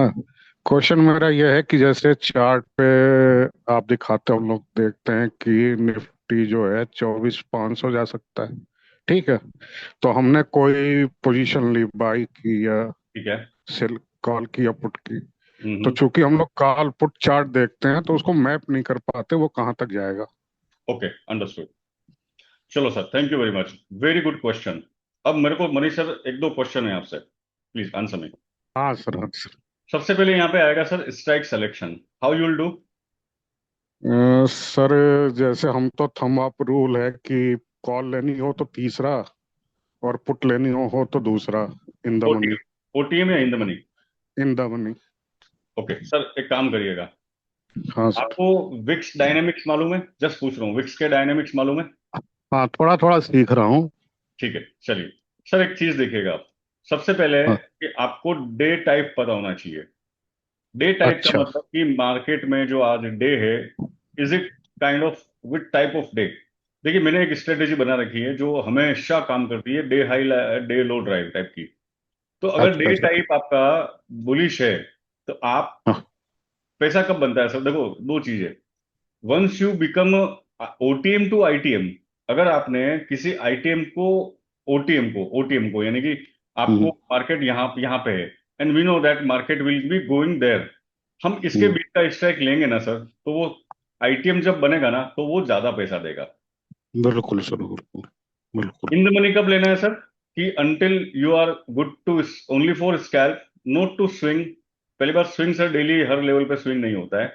हाँ, क्वेश्चन मेरा यह है कि जैसे चार्ट पे आप दिखाते हो, हम लोग देखते हैं कि निफ्टी जो है 24,500 जा सकता है। ठीक है। तो हमने कोई पोजीशन ली, बाई की या ठीक है। सेल, कॉल की या पुट की। तो हम्म। चूंकि हम लोग कॉल पुट चार्ट देखते हैं तो उसको मैप नहीं कर पाते वो कहाँ तक जाएगा। Okay, understood. चलो sir, thank you very much. Very good question. अब मेरे को मनीष सर एक दो क्वेश्चन है आपसे, प्लीज आंसर मी। हाँ सर, हाँ सर। सबसे पहले यहाँ पे आएगा sir strike selection. How you will do? Sir, जैसे हम तो थंब अप रूल है कि कॉल लेनी हो तो तीसरा और पुट लेनी हो तो दूसरा, in the money. OTM, OTM या in the money? In the money. Okay sir, एक काम करिएगा। हाँ सर। आपको विक्स डायनेमिक्स मालूम है? जस्ट पूछ रहा हूँ, विक्स के डायनेमिक्स मालूम है? हाँ, थोड़ा थोड़ा सीख रहा हूँ। ठीक है, चलिए। सर एक चीज देखिएगा आप, सबसे पहले हाँ। कि आपको डे टाइप पता होना चाहिए। डे टाइप का अच्छा। मतलब कि मार्केट में जो आज डे है, is it kind of with type of day. देखिए, मैंने एक स्ट्रेटेजी बना रखी है जो हमेशा काम करती है, डे हाई डे लो ड्राइव टाइप की। तो अगर अच्छा डे सर। टाइप आपका बुलिश है, तो आप, हाँ। पैसा कब बनता है सर? देखो, दो चीजें। Once you become OTM to ITM, अगर आपने किसी आईटीएम को, ओटीएम को यानी कि आपको हम्म, मार्केट यहाँ यहाँ पे है, and we know that market will be going there, हम इसके हम्म। बीच का स्ट्राइक लेंगे ना सर, तो वो आईटीएम जब बनेगा ना तो वो ज्यादा पैसा देगा। बिल्कुल सर, बिल्कुल। बिल्कुल। इन द मनी कब लेना है सर? कि until you are good to, only for scalp, not to swing. पहली बार, स्विंग सर डेली हर लेवल पे स्विंग नहीं होता है।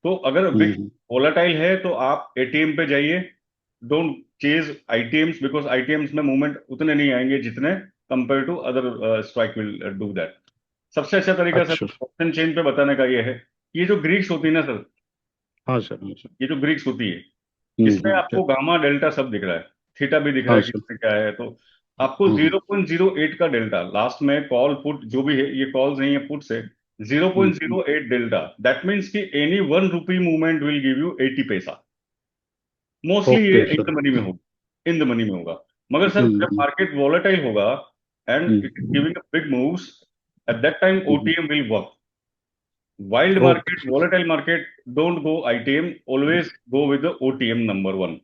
तो अगर विक्स हम्म। वोलाटाइल है तो आप एटीएम पे जाइए। Don't chase ITMs, because ITMs में मूवमेंट उतने नहीं आएंगे जितने compare to other strike will do that. सबसे अच्छा तरीका सर अच्छा। ऑप्शन चेन पे बताने का ये है, ये जो ग्रीक्स होती है ना सर, हाँ सर, हाँ सर। ये जो ग्रीक्स होती है, इसमें क्या? आपको गामा डेल्टा सब दिख रहा है, थीटा भी दिख रहा हाँ है कि सर। इसमें क्या है। तो आपको हम्म। 0.08 का डेल्टा लास्ट में, कॉल पुट जो भी है, ये कॉल्स नहीं है, पुट्स है। हम्म। 0.08 डेल्टा, दैट मीन्स कि any 1 rupee movement will give you 80 पैसा। मोस्टली ये okay in the sir. Money में होगा, इन द मनी में होगा। मगर सर जब हम्म। मार्केट वॉलेटाइल होगा and it is hmm. Giving a big moves, at that time hmm. OTM will work. Wild okay market, sir. Volatile market, don't go ITM, always go with the OTM number one.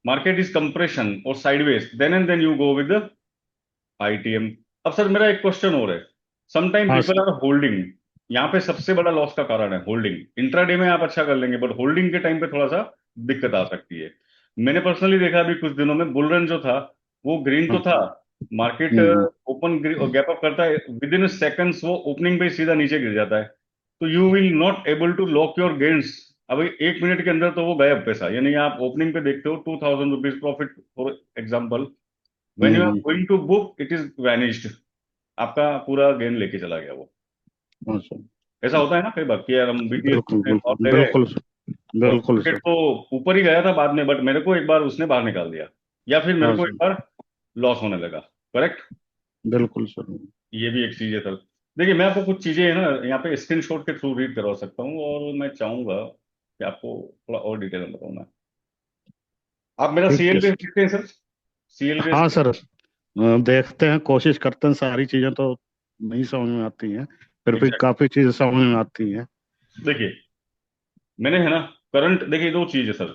Market is compression और sideways, then and then you go with the ITM. अब sir मेरा एक question और है, sometime हाँ people sir. Are holding. यहाँ पे सबसे बड़ा लॉस का कारण है होल्डिंग। इंट्राडे में आप अच्छा कर लेंगे, बट होल्डिंग के टाइम पे थोड़ा सा दिक्कत आ सकती है। मैंने पर्सनली देखा अभी कुछ दिनों में बुल रन जो था, वो ग्रीन तो हाँ। था, मार्केट हम्म। ओपन गैप अप करता है, विद इन सेकंड्स वो ओपनिंग पे ही सीधा नीचे गिर जाता है। तो you will not able to lock your gains. अब 1 मिनट के अंदर तो वो गायब पैसा, यानी आप ओपनिंग पे देखते हो 2000 rupees profit for example, when you are hmm. Going to book it is vanished, आपका पूरा गेन लेके चला गया वो। हाँ सर। ऐसा होता है ना कई बार कि यार हम बीटीएस बिल्कुल में कॉल बिल्कुल ले गए, बिल्कुल सर। और बिल्कुल मार्केट सर। तो ऊपर ही गया था बाद में, बट मेरे को एक बार उसने बाहर निकाल दिया, या फिर मेरे हाँ को एक सर। बार लॉस होने लगा। करेक्ट। बिल्कुल सर। ये भी एक चीज है सर। देखिए, मैं आपको कुछ चीजें है ना यहाँ पे स्क्रीनशॉट के थ्रू रीड करवा सकता हूँ, और मैं चाहूंगा कि आपको थोड़ा और डिटेल में बताऊँ मैं। आप मेरा ठीक सीएल है बेस सर। देखते हैं सर? CL base. हाँ सर। देखते हैं, कोशिश करते हैं, सारी चीजें तो नहीं समझ में आती हैं, फिर भी एग्जैक्ट। काफी चीजें समझ में आती हैं। देखिए, मैंने है ना, करंट देखिए, दो चीज है सर।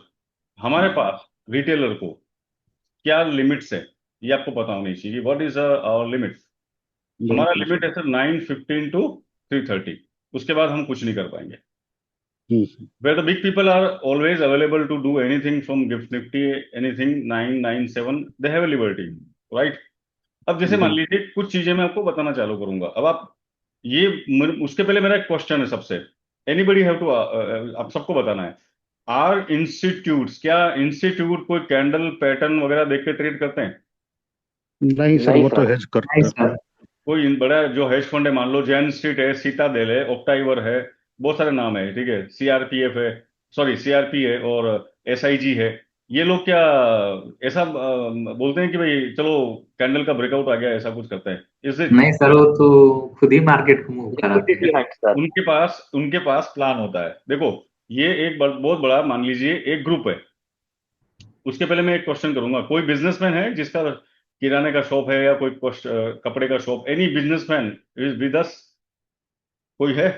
हमारे हम्म। पास रिटेलर को क्या लिमिट्स है, ये आपको पता होनी चाहिए। What is our limit? हमारा बिल्कुल लिमिट सर। है सर 9:15 to 3:30, उसके बाद हम कुछ नहीं कर पाएंगे। Hmm. Where the big people are always available to do anything from gift nifty, anything 997, they have liberty, right. अब जैसे मान बिल्कुल। लीजिए कुछ चीजें मैं आपको बताना चालू करूंगा, अब आप ये, उसके पहले मेरा एक क्वेश्चन है सबसे, एनीबडी हैव टू, आप सबको बताना है, आर इंस्टीट्यूट्स, क्या इंस्टीट्यूट कोई कैंडल पैटर्न वगैरह देख के ट्रेड करते हैं? नहीं सर, नहीं वो तो सर। हेज नहीं करते हैं। सर। कोई बड़ा जो हेज फंड है, मान लो जैन स्ट्रीट है, सीतादेल है, ऑक्टाइवर है, बहुत सारे नाम है, ठीक है, सीआरपीएफ है, सॉरी सीआरपी है, और एसआईजी है। ये लोग क्या ऐसा बोलते हैं कि भाई चलो कैंडल का ब्रेकआउट आ गया, ऐसा कुछ करते हैं? Is it? नहीं सर, वो तो खुद ही मार्केट को मूव कराते देखो, हैं। उनके पास प्लान होता है। देखो, ये एक बहुत बड़ा, मान लीजिए एक ग्रुप है। उसके पहले मैं एक क्वेश्चन करूंगा, कोई बिजनेसमैन है जिसका किराने का शॉप है, या कोई कपड़े का shop, any businessman is with us? कोई है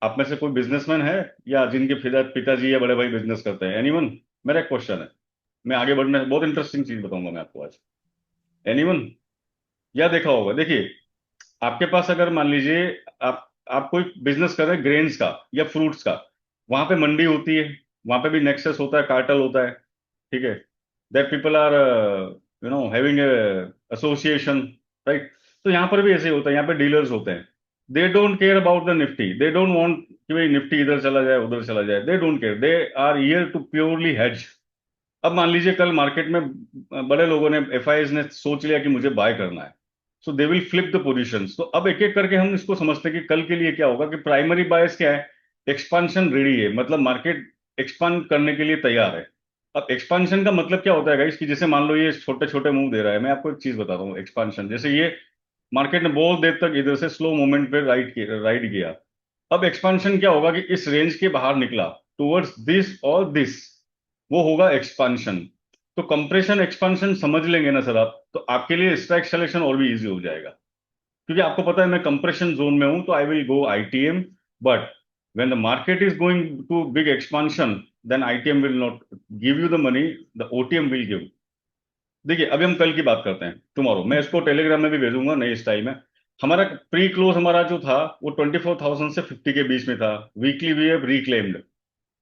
आप में से कोई बिजनेसमैन है, या जिनके पिताजी या बड़े भाई बिजनेस करते हैं? एनीवन? मेरा एक क्वेश्चन है, मैं आगे बढ़ने बहुत इंटरेस्टिंग चीज बताऊंगा मैं आपको आज। एनीवन? या देखा होगा, देखिए, आपके पास अगर मान लीजिए आप कोई बिजनेस कर रहे हैं ग्रेन्स का या फ्रूट्स का, वहां पे मंडी होती है, वहां पे भी नेक्सस होता है, कार्टल होता है, ठीक है, that people are having association, right? तो यहाँ पर भी ऐसे ही होता है, यहाँ पे डीलर्स होते हैं, they don't care about the Nifty, they don't want कि भाई निफ्टी इधर चला जाए उधर चला जाए, they don't care, they are here to purely hedge. अब मान लीजिए कल मार्केट में बड़े लोगों ने, एफआईज ने सोच लिया कि मुझे बाय करना है, so they will flip the positions. तो अब एक एक करके हम इसको समझते हैं कि कल के लिए क्या होगा, कि प्राइमरी बायस क्या है, एक्सपांशन रेडी है, मतलब मार्केट एक्सपांड करने के लिए तैयार है। अब एक्सपांशन का मतलब क्या होता है गाइस, कि जैसे मान लो ये छोटे छोटे मूव दे रहा है, मैं आपको एक चीज बताता हूँ, एक्सपांशन जैसे ये मार्केट ने बहुत देर तक इधर से स्लो मूवमेंट पे राइड किया, अब एक्सपांशन क्या होगा कि इस रेंज के बाहर निकला टुवर्ड्स दिस और दिस, वो होगा एक्सपांशन। तो कंप्रेशन एक्सपांशन समझ लेंगे ना सर आप, तो आपके लिए स्ट्राइक सिलेक्शन और भी इजी हो जाएगा, क्योंकि आपको पता है मैं कंप्रेशन जोन में हूं, तो I will go ITM, but when the market is going to big expansion, then ITM will not give you the money, the OTM will give. देखिए अभी हम कल की बात करते हैं, टुमारो मैं इसको टेलीग्राम में भी भेजूंगा नए स्टाइल में। हमारा प्री क्लोज हमारा जो था वो 24,000 से 50 के बीच में था, वीकली वी हैव रिक्लेम्ड,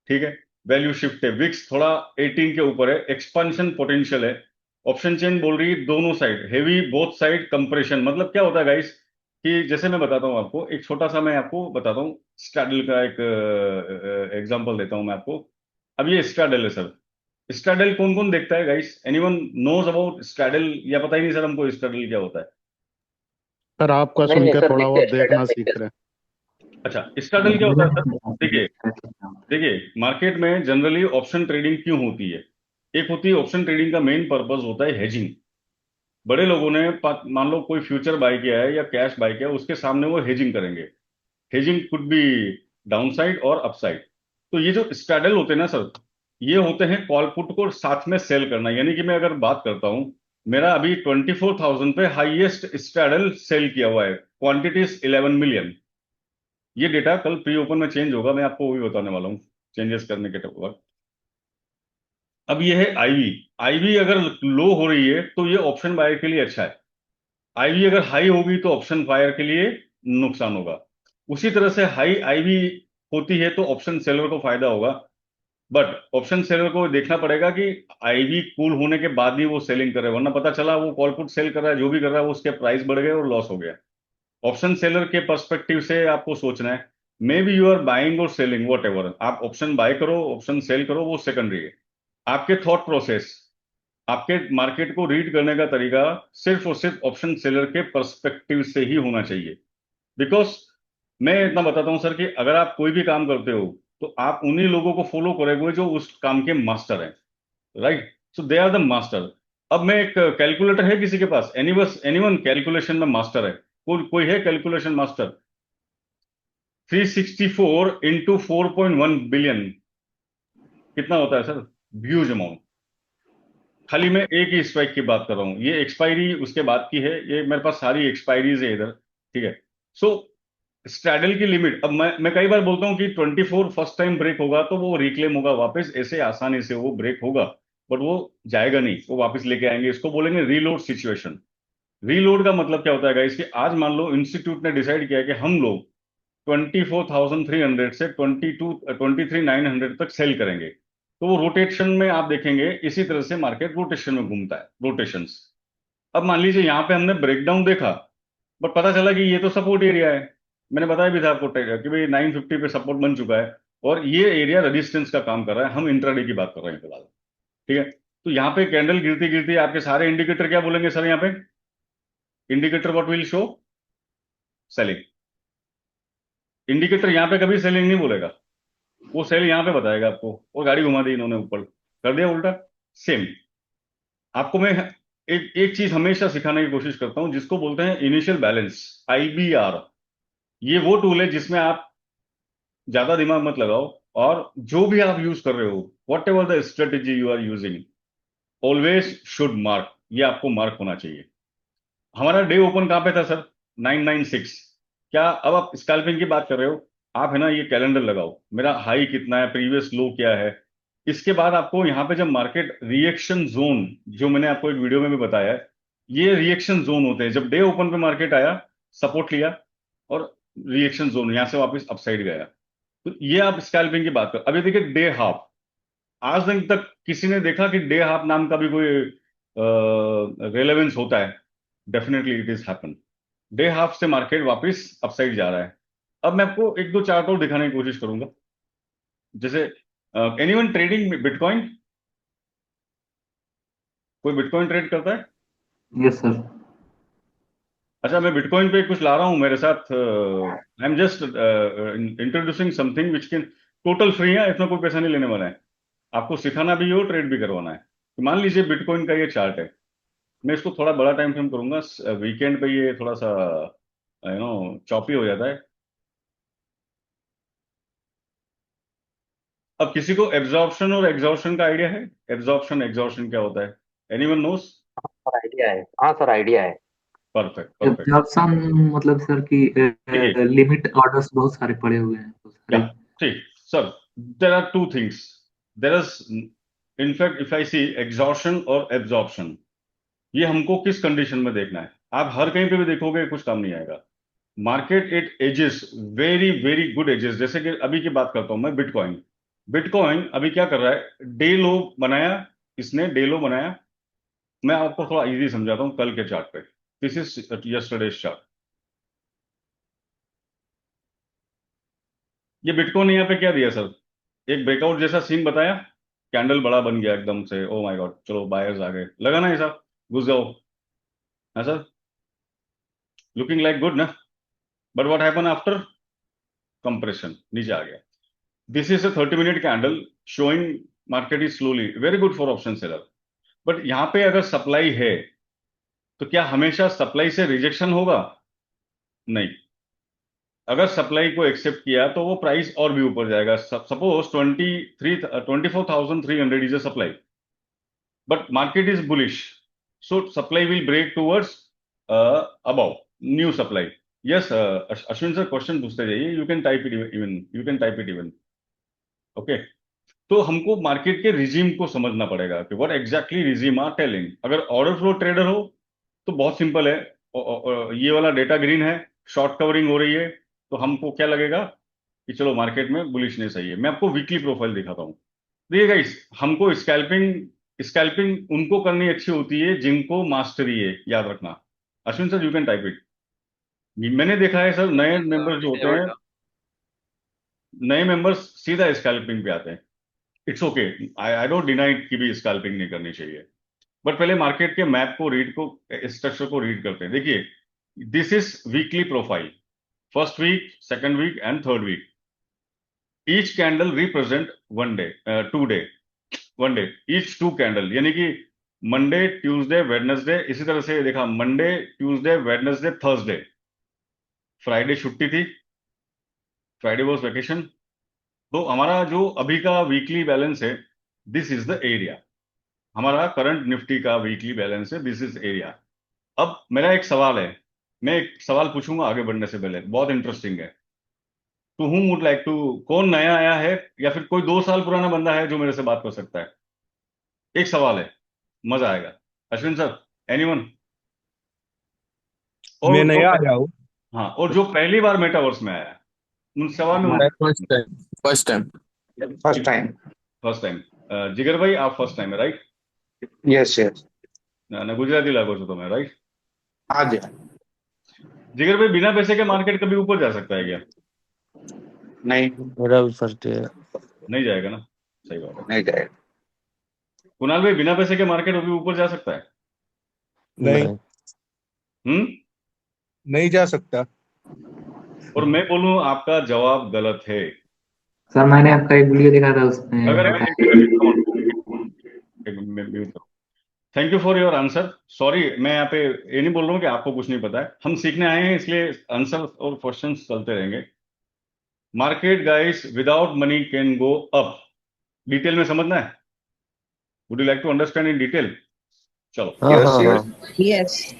ठीक है, वैल्यू शिफ्ट है, विक्स थोड़ा 18 के ऊपर है, एक्सपांशन पोटेंशियल है। ऑप्शन चेन बोल रही है दोनों side heavy, both side compression. मतलब क्या होता है गाइस, कि जैसे मैं बताता हूं आपको, एक छोटा सा मैं आपको बताता हूँ, स्ट्रैडल का एक एग्जांपल देता हूं मैं आपको। अब ये स्ट्रैडल है सर, स्ट्रैडल कौन कौन देखता है guys? Anyone knows about straddle, या पता ही नहीं सर हमको स्ट्रैडल क्या होता है? पर आपका नहीं सुन नहीं के सर, थोड़ा देखते बहुत हैं देखना स्टेटस सीख देखते रहे हैं। अच्छा, स्ट्रैडल क्या होता है सर? देखिए, हैं। देखिए मार्केट में जनरली ऑप्शन ट्रेडिंग क्यों होती है? एक होती है ऑप्शन ट्रेडिंग का मेन पर्पस होता है हेजिंग। बड़े लोगों ने मान लो कोई फ्यूचर बाय किया है या कैश बाय किया है, उसके सामने वो हेजिंग करेंगे। Hedging could be down side और अपसाइड। तो ये जो स्ट्रैडल होते हैं ना सर, ये होते हैं कॉल पुट को साथ में सेल करना। यानी कि मैं अगर बात करता हूं, मेरा अभी 24,000 पे हाईएस्ट स्ट्रैडल सेल किया हुआ है, क्वांटिटीज 11 मिलियन। ये डेटा कल प्री ओपन में चेंज होगा, मैं आपको वो भी बताने वाला हूँ चेंजेस करने के वक्त। अब ये है आईवी। आईवी अगर लो हो रही है तो ये ऑप्शन बायर के लिए अच्छा है, आईवी अगर हाई होगी तो ऑप्शन बायर के लिए नुकसान होगा। उसी तरह से हाई आईवी होती है तो ऑप्शन सेलर को फायदा होगा, बट ऑप्शन सेलर को देखना पड़ेगा कि आईवी कूल होने के बाद ही वो सेलिंग करे, वरना पता चला वो कॉल पुट सेल कर रहा है, जो भी कर रहा है वो उसके प्राइस बढ़ गए और लॉस हो गया। ऑप्शन सेलर के पर्सपेक्टिव से आपको सोचना है, maybe you are buying और सेलिंग वट एवर, आप ऑप्शन बाय करो ऑप्शन सेल करो वो सेकेंडरी है। आपके थॉट प्रोसेस, आपके मार्केट को रीड करने का तरीका सिर्फ और सिर्फ ऑप्शन सेलर के पर्सपेक्टिव से ही होना चाहिए। बिकॉज मैं इतना बताता हूं सर कि अगर आप कोई भी काम करते हो तो आप उन्हीं लोगों को फॉलो करोगे जो उस काम के मास्टर हैं, right? So they are the master. अब मैं एक कैलकुलेटर है किसी के पास? एनीवन कैलकुलेशन में मास्टर है? कोई है कैलकुलेशन मास्टर? 364 इंटू 4.1 बिलियन कितना होता है सर? Huge amount. खाली मैं एक ही स्ट्राइक की बात कर रहा हूं, ये एक्सपायरी उसके बाद की है, ये मेरे पास सारी एक्सपायरीज है इधर, ठीक है। सो स्ट्रैडल की लिमिट, अब मैं कई बार बोलता हूं कि 24 फर्स्ट टाइम ब्रेक होगा तो वो रिक्लेम होगा वापस, ऐसे आसानी से वो ब्रेक होगा, बट वो जाएगा नहीं, वो वापस लेके आएंगे, इसको बोलेंगे रीलोड सिचुएशन। रीलोड का मतलब क्या होता है गाइस, कि आज मान लो इंस्टीट्यूट ने डिसाइड किया कि हम लोग 24,300 से 23,900 तक सेल करेंगे, तो वो रोटेशन में आप देखेंगे इसी तरह से मार्केट रोटेशन में घूमता है, रोटेशंस। अब मान लीजिए यहाँ पे हमने ब्रेकडाउन देखा, बट पता चला कि ये तो सपोर्ट एरिया है, मैंने बताया भी था आपको कि भाई 950 पे सपोर्ट बन चुका है, और ये एरिया रेजिस्टेंस का काम कर रहा है। हम इंट्राडे की बात कर रहे हैं फिलहाल, ठीक है। तो यहाँ पे कैंडल गिरती गिरती आपके सारे इंडिकेटर क्या बोलेंगे सर? यहाँ पे indicator what will show? Selling. Indicator यहाँ पे कभी सेलिंग नहीं बोलेगा, वो सेल यहाँ पे बताएगा आपको, और गाड़ी घुमा दी इन्होंने, ऊपर कर दिया उल्टा। सेम आपको मैं एक एक चीज हमेशा सिखाने की कोशिश करता हूं, जिसको बोलते हैं इनिशियल बैलेंस, आईबीआर। ये वो टूल है जिसमें आप ज्यादा दिमाग मत लगाओ, और जो भी आप यूज कर रहे हो, whatever the strategy you are using, always should mark, ये आपको मार्क होना चाहिए। हमारा डे ओपन कहां पे था सर? 996। क्या अब आप स्कैल्पिंग की बात कर रहे हो, आप है ना ये कैलेंडर लगाओ, मेरा हाई कितना है, प्रीवियस लो क्या है। इसके बाद आपको यहाँ पे जब मार्केट रिएक्शन जोन, जो मैंने आपको एक वीडियो में भी बताया है, ये रिएक्शन जोन होते हैं। जब डे ओपन पे मार्केट आया, सपोर्ट लिया, और रिएक्शन जोन, यहां से वापस अपसाइड गया, तो ये आप स्कैल्पिंग की बात कर। अभी देखिए डे हाफ, आज दिन तक किसी ने देखा कि डे हाफ नाम का भी कोई रेलेवेंस होता है? Definitely it is happen. Day half से मार्केट वापस अपसाइड जा रहा है। अब मैं आपको एक दो चार्ट और दिखाने की कोशिश करूंगा। जैसे एनीवन ट्रेडिंग बिटकॉइन? कोई बिटकॉइन ट्रेड करता है? Yes sir. अच्छा, मैं बिटकॉइन पे कुछ ला रहा हूं मेरे साथ। I am just introducing something which can, total free है, इसमें कोई पैसा नहीं लेने वाला है। आपको सिखाना भी हो, ट्रेड भी करवाना है। तो मान लीजिए बिटकॉइन का ये चार्ट है, मैं इसको थोड़ा बड़ा टाइम फ्रेम करूंगा। वीकेंड पे ये थोड़ा सा चॉपी हो जाता है। अब किसी को एब्जॉर्प्शन और एग्जॉर्प्शन का आइडिया है? एब्जॉर्प्शन एग्जॉर्प्शन क्या होता है? Anyone nose? सर आइडिया है, हाँ सर आइडिया है। Perfect perfect. एब्जॉर्प्शन मतलब सर कि देखिए लिमिट ऑर्डर्स बहुत सारे पड़े हुए हैं तो क्या, सारे। ठीक sir, there are two things. There is, in fact if I see absorption और एब्जॉर्प्शन, ये हमको किस कंडीशन में देखना है? आप हर कहीं पे भी देखोगे कुछ काम नहीं आएगा। Market it edges, very very good edges. जैसे कि अभी की बात करता हूं मैं, बिटकॉइन। बिटकॉइन अभी क्या कर रहा है? डे लो बनाया, इसने डे लो बनाया। मैं आपको थोड़ा इजी समझाता हूं कल के चार्ट पे। This is yesterday's chart. ये बिटकॉइन यहाँ पे क्या दिया सर? एक ब्रेकआउट जैसा सीन बताया, कैंडल बड़ा बन गया एकदम से, ओ माय गॉड, चलो बायर्स आ गए, लगा ना ऐसा, घुस जाओ, है सर, लुकिंग लाइक गुड ना? But what happen after? Compression, नीचे आ गया। This is a 30 minute candle showing market is slowly, very good for option seller. But यहाँ पे अगर सप्लाई है, तो क्या हमेशा सप्लाई से रिजेक्शन होगा? नहीं। अगर सप्लाई को एक्सेप्ट किया तो वो प्राइस और भी ऊपर जाएगा। Suppose 24,300 is a supply, but market is bullish, so supply will break towards above new supply. Yes Ashwin sir, question पूछते जाइए, you can type it even, you can type it even. Okay, तो हमको market के regime को समझना पड़ेगा कि what exactly regime are telling. अगर ऑर्डर फ्लो ट्रेडर हो तो बहुत सिंपल है, ये वाला डेटा ग्रीन है, शॉर्ट कवरिंग हो रही है, तो हमको क्या लगेगा कि चलो मार्केट में बुलिशनेस है। मैं आपको वीकली प्रोफाइल दिखाता हूँ। देखिए गाइस, हमको स्कैल्पिंग, स्कैल्पिंग उनको करनी अच्छी होती है जिनको मास्टरी है, याद रखना। Ashwin sir, you can type it. मैंने देखा है सर, नए मेंबर्स जो होते हैं, नए मेंबर्स सीधा स्कैल्पिंग पे आते हैं। It's okay, I don't deny कि भी स्कैल्पिंग नहीं करनी चाहिए, बट पहले मार्केट के मैप को रीड, को स्ट्रक्चर को रीड करते हैं। देखिए, this is weekly profile, first week, second week and third week. Each candle represent one day, two day, one day, each two candle, यानी कि मंडे, ट्यूसडे, वेडनेसडे, इसी तरह से देखा, Monday, Tuesday, Wednesday, Thursday, Friday छुट्टी थी, Friday was vacation. तो हमारा जो अभी का वीकली बैलेंस है, दिस इज द एरिया। हमारा करंट निफ्टी का वीकली बैलेंस है, दिस इज एरिया। अब मेरा एक सवाल है, मैं एक सवाल पूछूंगा आगे बढ़ने से पहले, बहुत इंटरेस्टिंग है। To whom would like to, कौन नया आया है या फिर कोई 2 साल पुराना बंदा है जो मेरे से बात कर सकता है? एक सवाल है, मजा आएगा। Ashwin sir, anyone? और मैं जो, नया आया हूँ। हाँ, और जो पहली बार मेटावर्स में आया है, उन सवाल में मैं first time, first time. First time. First time. जिगर भाई, आप फर्स्ट टाइम है, राइट? Yes yes. ना गुजराती लागो छो तुम्हें, राइट? हाँ जी। जिगर भाई, बिना पैसे के मार्केट कभी ऊपर जा सकता है क्या? नहीं, मेरा भी फर्स्ट है। नहीं जाएगा ना, सही बात है। नहीं जाएगा। कुणाल भाई, बिना पैसे के मार्केट कभी ऊपर जा सकता है? नहीं, हम्म? नहीं जा सकता। और मैं बोलूं आपका जवाब गलत है। सर मैंने आपका एक वीडियो देखा था उसमें अगर बताया। Thank you for your answer. Sorry, मैं यहाँ पे ये नहीं बोल रहा हूँ कि आपको कुछ नहीं पता है, हम सीखने आए हैं, इसलिए आंसर और क्वेश्चंस चलते रहेंगे। Market guys without money can go up. Detail में समझना है? Would you like to understand in detail? चलो, हाँ यस हाँ यस। हाँ। Yes.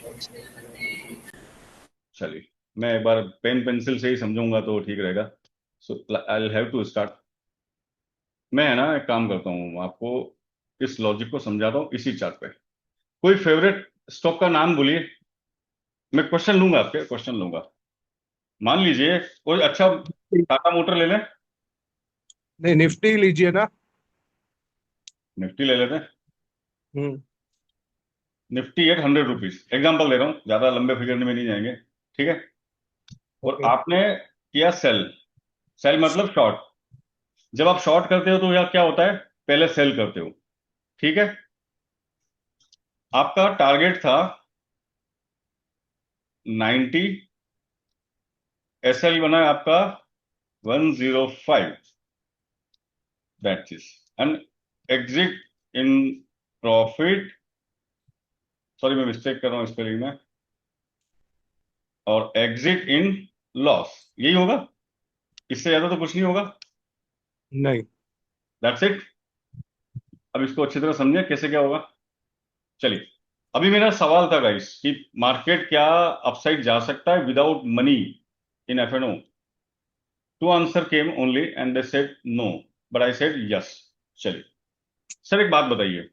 चलिए। मैं एक बार पेन पेंसिल से ही समझूंगा तो ठीक रहेगा। सो आई हैव टू स्टार्ट। मैं है ना एक काम करता हूँ, आपको इस लॉजिक को समझाता हूँ इसी चार्ट पे। कोई फेवरेट स्टॉक का नाम बोलिए। मैं क्वेश्चन लूंगा, आपके क्वेश्चन लूंगा। मान लीजिए कोई अच्छा टाटा मोटर ले लें। नहीं, निफ्टी लीजिए ना। निफ्टी ले लेते हैं। हम्म। निफ्टी एट 100 रुपीज, एग्जाम्पल दे रहा हूँ, ज्यादा लंबे फिगर में नहीं जाएंगे। ठीक है। और ओके। आपने किया सेल। सेल मतलब शॉर्ट। जब आप शॉर्ट करते हो तो यह क्या होता है, पहले सेल करते हो। ठीक है। आपका टारगेट था 90, एसएल बना है आपका 105, that is and exit in profit. Sorry मैं मिस्टेक कर रहा हूं स्पेलिंग में। और एग्जिट इन लॉस, यही होगा, इससे ज्यादा तो कुछ नहीं होगा। नहीं। That's it. अब इसको अच्छी तरह समझे कैसे क्या होगा। चलिए, अभी मेरा सवाल था गाइस कि मार्केट क्या अपसाइड जा सकता है without money in FNO. To answer came only and they said no, but I said yes. चलिए सर, एक बात बताइए।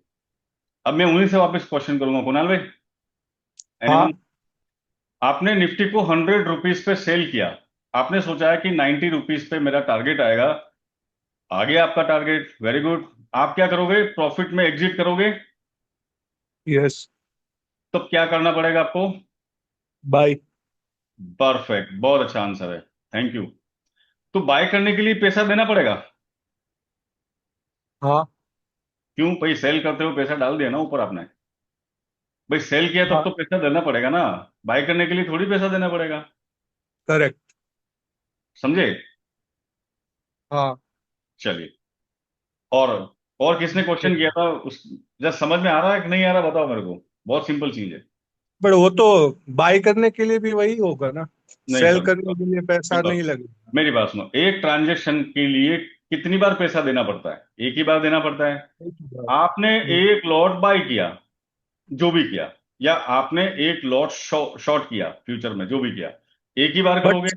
अब मैं उन्हीं से वापस क्वेश्चन करूंगा, कुणाल भाई। एनीवन? हाँ। आपने निफ्टी को 100 रुपीज पे सेल किया। आपने सोचा है कि 90 रुपीज पे मेरा टारगेट आएगा। आ गया आपका टारगेट, वेरी गुड। आप क्या करोगे, प्रॉफिट में एग्जिट करोगे। यस। तो क्या करना पड़ेगा आपको? बाय। परफेक्ट, बहुत अच्छा आंसर है, थैंक यू। तो बाय करने के लिए पैसा देना पड़ेगा। हाँ। क्यों भाई, सेल करते हो पैसा डाल दिया ना ऊपर आपने। भाई सेल किया तब हाँ। तो पैसा देना पड़ेगा ना। बाय करने के लिए थोड़ी पैसा देना पड़ेगा। करेक्ट। समझे? हाँ। चलिए। और और किसने क्वेश्चन किया था उस, जब समझ में आ रहा है कि नहीं आ रहा बताओ मेरे को। बहुत सिंपल चीज है। बट वो तो बाय करने के लिए भी वही होगा ना। नहीं सेल सर, करने के लिए पैसा मेरी बात नहीं लगेगा। मेरी बात सुनो। एक ट्रांजेक्शन के लिए कितनी बार पैसा देना पड़ता है? एक ही बार देना पड़ता है। एक ही बात। आपने हम्म। एक लॉट बाय किया, जो भी किया, या आपने एक लॉट शॉर्ट किया फ्यूचर में, जो भी किया, एक ही बार बट करोगे।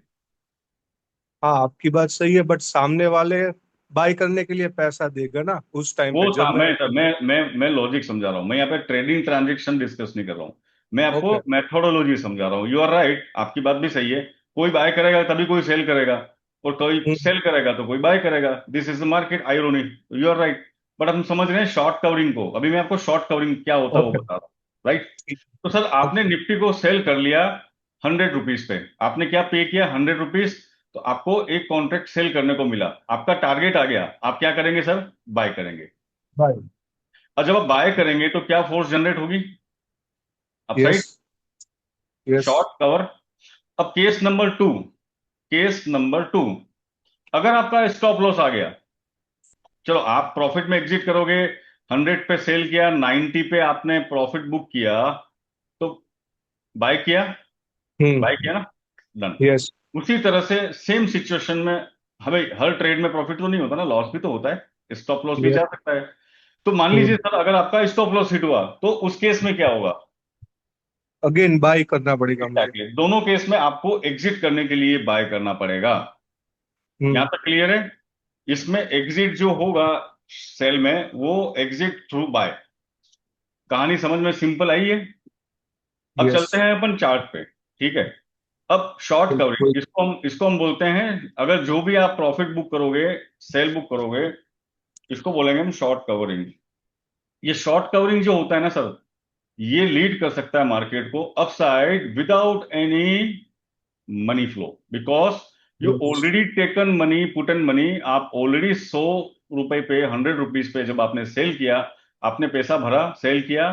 हाँ, आपकी बात सही है, बट सामने वाले बाय करने के लिए पैसा देगा ना उस टाइम पे वो जब मैं। मैं लॉजिक समझा रहा हूं। मैं यहाँ पे ट्रेडिंग ट्रांजेक्शन डिस्कस नहीं कर रहा हूं। मैं आपको ओके। मेथोडोलॉजी समझा रहा हूँ। यू आर राइट, आपकी बात भी सही है। कोई बाय करेगा तभी कोई सेल करेगा, और कोई हम्म। सेल करेगा तो कोई बाय करेगा। This is the market irony. You are right. But हम समझ रहे हैं शॉर्ट कवरिंग को। अभी मैं आपको शॉर्ट कवरिंग क्या होता है वो ओके। बता रहा हूँ। राइट। ठीक। तो सर आपने ओके। निफ्टी को सेल कर लिया 100 रुपीज पे। आपने क्या पे किया, 100 रुपीज। तो आपको एक कॉन्ट्रैक्ट सेल करने को मिला, आपका टारगेट आ गया। आप क्या करेंगे सर? बाय करेंगे। बाय। और जब आप बाय करेंगे तो क्या फोर्स जनरेट होगी? Yes. Upside. Yes. Short cover. अब केस नंबर टू, अगर आपका स्टॉप लॉस आ गया, चलो आप प्रॉफिट में एग्जिट करोगे। 100 पे सेल किया, 90 पे आपने प्रॉफिट बुक किया, तो बाय किया। हम्म। बाय किया ना, डन। यस। उसी तरह से सेम सिचुएशन में हमें हर ट्रेड में प्रॉफिट तो नहीं होता ना, लॉस भी तो होता है, स्टॉप लॉस भी यस। जा सकता है। तो मान लीजिए सर अगर आपका स्टॉप लॉस हिट हुआ तो उस केस में क्या होगा? अगेन बाय करना पड़ेगा मुझे। एग्जैक्टली, दोनों केस में आपको एग्जिट करने के लिए बाय करना पड़ेगा। यहां हम्म। तक क्लियर है? इसमें एग्जिट जो होगा सेल में, वो एग्जिट थ्रू बाय। कहानी समझ में सिंपल आई है? अब यस। चलते हैं अपन चार्ट पे। ठीक है। अब शॉर्ट बिल्कुल। कवरिंग, इसको हम बोलते हैं। अगर जो भी आप प्रॉफिट बुक करोगे, सेल बुक करोगे, इसको बोलेंगे हम शॉर्ट कवरिंग। ये शॉर्ट कवरिंग जो होता है ना सर, ये लीड कर सकता है मार्केट को upside without any money flow, because you yes. Already taken money, put an money. आप ऑलरेडी 100 रुपए पे, 100 रुपीज पे जब आपने सेल किया, आपने पैसा भरा, सेल किया,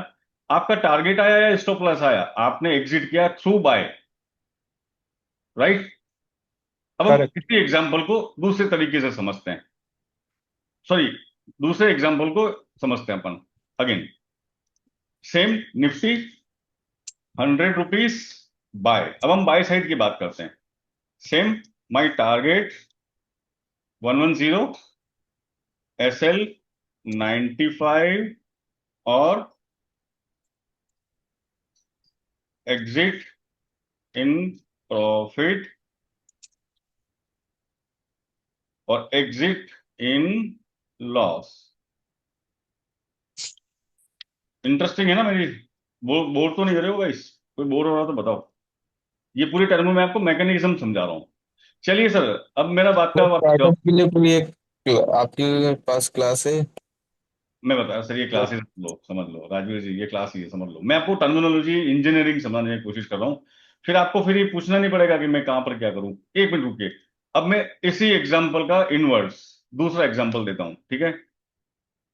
आपका टारगेट आया या स्टॉप लॉस आया, आपने एग्जिट किया थ्रू बाय। राइट। अब हम करेक्ट। इसी एग्जाम्पल को दूसरे तरीके से समझते हैं। सॉरी, दूसरे एग्जाम्पल को समझते हैं अपन। Again same nifty 100 rupees buy. अब हम बाय साइड की बात करते हैं। सेम, माई टारगेट 110, एसएल 95, और एग्जिट इन प्रॉफिट और एग्जिट इन लॉस। इंटरेस्टिंग है ना मेरी? बोर तो नहीं कर रहे हो गाइस? कोई बोर हो रहा तो बताओ। ये पूरी टर्म में आपको मैकेनिज्म समझा रहा हूँ। चलिए सर, अब मेरा बात का तो वापस जवाब। स्टार्टअप के लिए कोई एक आपके पास क्लास है? मैं बता सर, ये क्लास ही समझ लो राजवीर जी, ये क्लास ही है, समझ लो। मैं आपको टर्मिनोलॉजी इंजीनियरिंग समझाने की कोशिश कर रहा हूँ। फिर आपको फिर ये पूछना नहीं पड़ेगा कि मैं कहां पर क्या करूं। एक मिनट रुकिए। अब मैं इसी एग्जाम्पल का इनवर्स दूसरा एग्जाम्पल देता हूं, ठीक है?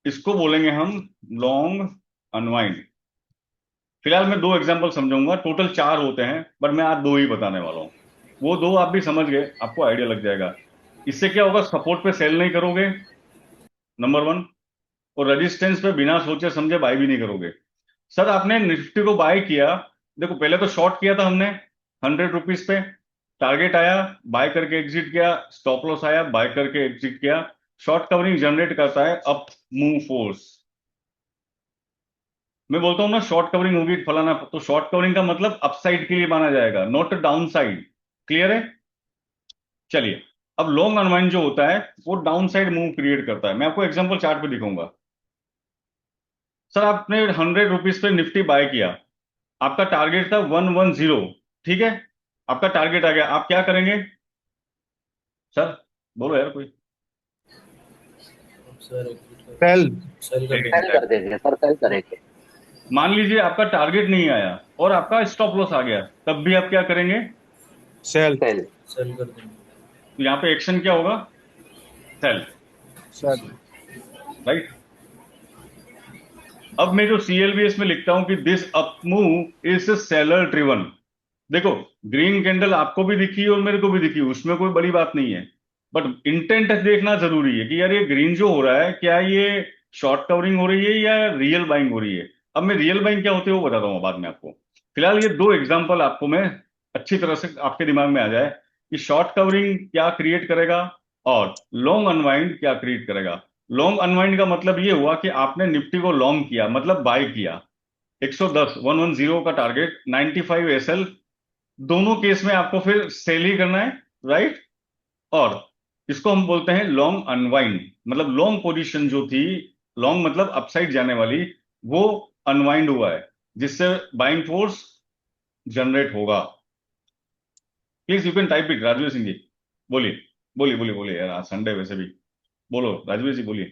इसको बोलेंगे हम लॉन्ग अनवाइंड। फिलहाल मैं दो एग्जाम्पल समझाऊंगा, टोटल चार होते हैं, बट मैं आज दो ही बताने वाला हूं। वो दो आप भी समझ गए, आपको आइडिया लग जाएगा। इससे क्या होगा, सपोर्ट पे सेल नहीं करोगे, नंबर वन। और रेजिस्टेंस पे बिना सोचे समझे बाय भी नहीं करोगे। सर आपने निफ्टी को बाय किया, देखो पहले तो शॉर्ट किया था हमने 100 रुपीज पे, टारगेट आया, बाय करके एग्जिट किया, स्टॉप लॉस आया, बाय करके एग्जिट किया। शॉर्ट कवरिंग जनरेट करता है अप मूव फोर्स। मैं बोलता हूं ना शॉर्ट कवरिंग होगी फलाना, तो शॉर्ट कवरिंग का मतलब अपसाइड के लिए माना जाएगा, नॉट डाउन साइड। क्लियर है? चलिए, अब लॉन्ग अनवाइंड जो होता है वो डाउन साइड मूव क्रिएट करता है। मैं आपको एग्जांपल चार्ट पे दिखाऊंगा। सर आपने 100 रुपीज पे निफ्टी बाय किया, आपका टारगेट था 110, ठीक है? आपका टारगेट आ गया, आप क्या करेंगे सर? बोलो यार कोई। सेल। सेल कर देंगे सर, सेल करेंगे। मान लीजिए आपका टारगेट नहीं आया और आपका स्टॉप लॉस आ गया, तब भी आप क्या करेंगे? सेल। सेल। तो यहाँ पे एक्शन क्या होगा? सेल। सेल। राइट। अब मैं जो सीएलवीएस में लिखता हूं कि this up move is seller driven. देखो, ग्रीन कैंडल आपको भी दिखी और मेरे को भी दिखी, उसमें कोई बड़ी बात नहीं है। बट इंटेंट देखना जरूरी है कि यार ये ग्रीन जो हो रहा है, क्या ये शॉर्ट कवरिंग हो रही है या रियल बाइंग हो रही है? अब मैं रियल बाइंग क्या होती है वो बताता हूँ बाद में आपको। फिलहाल ये दो एग्जांपल आपको मैं अच्छी तरह से आपके दिमाग में आ जाए कि शॉर्ट कवरिंग क्या क्रिएट करेगा और लॉन्ग अनवाइंड क्या क्रिएट करेगा। लॉन्ग अनवाइंड का मतलब ये हुआ कि आपने निफ्टी को लॉन्ग किया, मतलब बाय किया। 110 110 का टारगेट, 95 एसएल, दोनों केस में आपको फिर सेल ही करना है, राइट? और इसको हम बोलते हैं लॉन्ग अनवाइंड, मतलब लॉन्ग पोजीशन जो थी, लॉन्ग मतलब अपसाइड जाने वाली, वो अनवाइंड हुआ है, जिससे बाइंग फोर्स जनरेट होगा। Please you can type it Rajveer Singh ji. बोलिए बोलिए बोलिए बोलिए यार, आज संडे वैसे भी। बोलो राजवीर जी, बोलिए।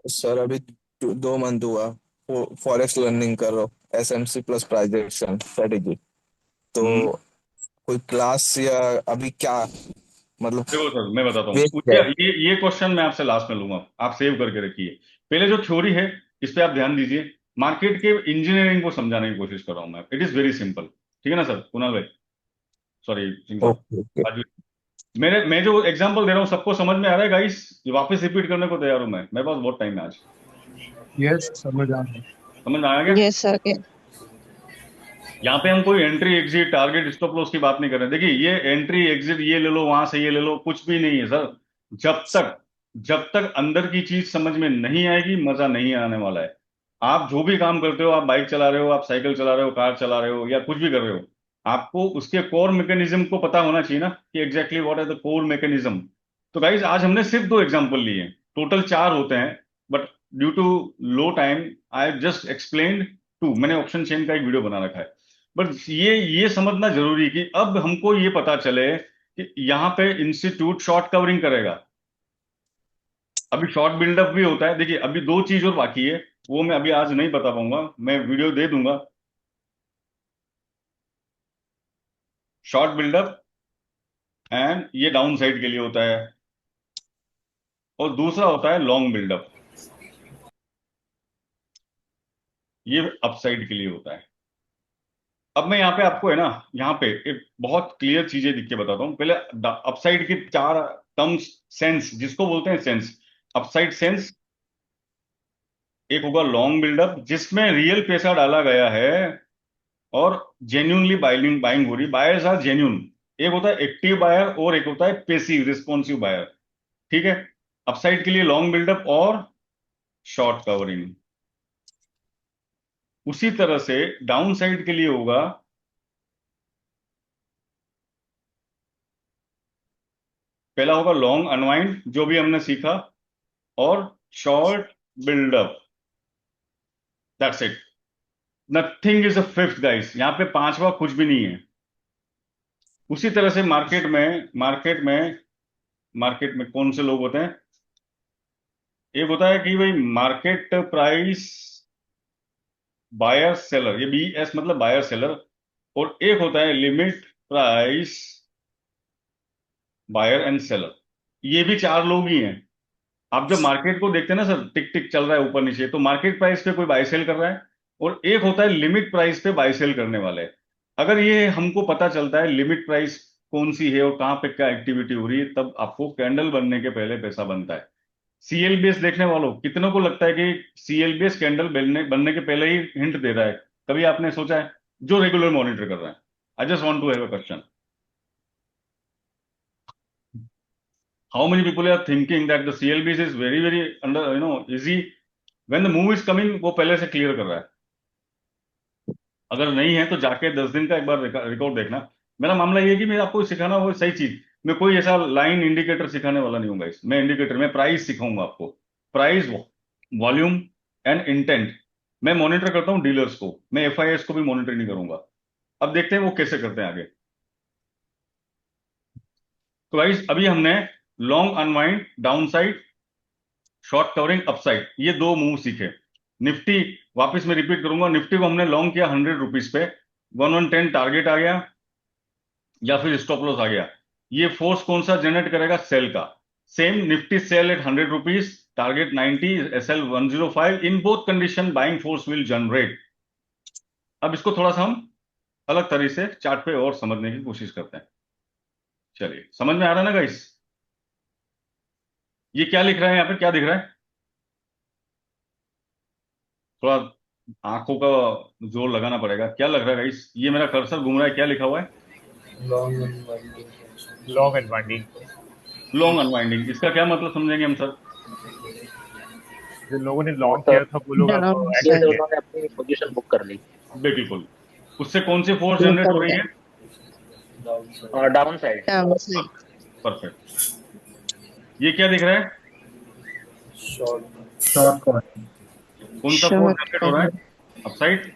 सर अभी 2 मंथ हुआ फॉरेक्स लर्निंग कर रहा हूँ, एसएमसी प्लस प्राइजेक्शन स्ट्रेटेजी। तो हम्म। कोई क्लास या अभी क्या, मतलब देखो सर, मैं बताता हूँ, वेट क्या है? ये क्वेश्चन मैं आपसे लास्ट में लूंगा, आप सेव करके रखिए। पहले जो थ्योरी है इस पे आप ध्यान दीजिए। मार्केट के इंजीनियरिंग को समझाने की कोशिश कर रहा हूं मैं, इट इज वेरी सिंपल। ठीक है ना सर? कुणाल भाई, सॉरी सिंह साहब, ओके ओके। राजू। मैं जो एग्जांपल दे रहा हूँ सबको समझ में आ रहा है गाइस? वापस रिपीट करने को तैयार हूं मैं, मेरे पास बहुत टाइम है आज। यस, समझ आ रहा है। समझ में आ गया? Yes sir. यहाँ पे हम कोई entry exit target stop loss की बात नहीं कर रहे। देखिए, ये एंट्री एग्जिट ये ले लो, वहां से ये ले लो, कुछ भी नहीं है सर। जब तक अंदर की चीज समझ में नहीं आएगी, मजा नहीं आने वाला है। आप जो भी काम करते हो, आप बाइक चला रहे हो, आप साइकिल चला रहे हो, कार चला रहे हो, या कुछ भी कर रहे हो, आपको उसके कोर मैकेनिज्म को पता होना चाहिए ना, कि exactly what are the core mechanism. तो गाइज आज हमने सिर्फ दो एग्जांपल लिए, टोटल चार होते हैं, but due to low time I just explained two. मैंने ऑप्शन चेन का एक वीडियो बना रखा है। बट ये समझना जरूरी है कि अब हमको ये पता चले कि यहाँ पे इंस्टीट्यूट शॉर्ट कवरिंग करेगा। अभी शॉर्ट बिल्डअप भी होता है। देखिए, अभी दो चीज और बाकी है, वो मैं अभी आज नहीं बता पाऊंगा, मैं वीडियो दे दूंगा। शॉर्ट बिल्डअप एंड ये डाउन साइड के लिए होता है, और दूसरा होता है लॉन्ग बिल्डअप, ये अपसाइड के लिए होता है। अब मैं यहाँ पे आपको है ना, यहाँ पे एक बहुत क्लियर चीजें लिख के बताता हूँ। पहले अपसाइड के चार टर्म्स, सेंस जिसको बोलते हैं, सेंस, अपसाइड सेंस। एक होगा लॉन्ग बिल्डअप जिसमें रियल पैसा डाला गया है और जेन्यूनली बाइंग बाइंग हो रही, बायर्स आर जेन्यून। एक होता है एक्टिव बायर और एक होता है पेसिव रिस्पॉन्सिव बायर। ठीक है? अपसाइड के लिए लॉन्ग बिल्डअप और शॉर्ट कवरिंग। उसी तरह से डाउन साइड के लिए होगा पहला होगा लॉन्ग अनवाइंड, जो भी हमने सीखा, और short buildup. That's it, nothing is a fifth guys, यहाँ पे पांचवा कुछ भी नहीं है। उसी तरह से मार्केट में कौन से लोग होते हैं? एक होता है कि भाई मार्केट प्राइस बायर सेलर, ये BS मतलब बायर सेलर, और एक होता है limit price buyer and seller. ये भी चार लोग ही हैं। आप जब मार्केट को देखते हैं ना सर, टिक टिक चल रहा है ऊपर नीचे, तो मार्केट प्राइस पे कोई बाय सेल कर रहा है, और एक होता है लिमिट प्राइस पे बाय सेल करने वाले। अगर ये हमको पता चलता है लिमिट प्राइस कौन सी है और कहाँ पे क्या एक्टिविटी हो रही है, तब आपको कैंडल बनने के पहले पैसा बनता है। CLBS देखने वालों, कितनों को लगता है कि CLBS कैंडल बनने बनने के पहले ही हिंट दे रहा है? कभी आपने सोचा है? जो रेगुलर मॉनिटर कर रहा है। I just want to have a question, how many people are thinking that the CLBS is very very under easy, when the move is coming, वो पहले से क्लियर कर रहा है? अगर नहीं है तो जाके 10 दिन का एक बार रिकॉर्ड देखना। मेरा मामला ये है कि मैं आपको सिखाना वो सही चीज, मैं कोई ऐसा लाइन इंडिकेटर सिखाने वाला नहीं हूँ। मैं इंडिकेटर में प्राइस सिखाऊंगा आपको, प्राइस, वॉल्यूम एंड इंटेंट। मैं मॉनिटर करता हूँ डीलर्स को, मैं FIS को भी मॉनिटर नहीं करूंगा। अब देखते हैं वो कैसे करते हैं आगे। तो गाइस अभी हमने long unwind down side, short covering upside, ये दो मूव सीखे। निफ्टी, वापस मैं रिपीट करूंगा, निफ्टी को हमने लॉन्ग किया 100 रुपीज पे, 1110 टारगेट आ गया या फिर स्टॉप लॉस आ गया। ये फोर्स कौन सा जनरेट करेगा? सेल का। Same Nifty sell at 100 rupees, target 90, SL 105, in both condition buying force will generate. अब इसको थोड़ा सा हम अलग तरीके से चार्ट पे और समझने की कोशिश करते हैं। चलिए, समझ में आ रहा है ना गाइस? ये क्या लिख रहा है यहाँ पे, क्या दिख रहा है? थोड़ा आंखों का जोर लगाना पड़ेगा। क्या लग रहा है गाइस? ये मेरा कर्सर घूम रहा है, क्या लिखा हुआ है? Long unwinding. लॉन्ग अनवाइंडिंग, इसका क्या मतलब समझेंगे हम सर? जो लोगों ने लॉन्ग किया था वो लोग अब ये एक्शन तो ले। उन्होंने अपनी पोजीशन बुक कर ली। बिल्कुल। उससे कौन सी फोर्स जनरेट हो रही है? Down side. परफेक्ट। ये क्या दिख रहा है? Short covering. कौन सा फोर्स जनरेट हो रहा है? अपसाइड।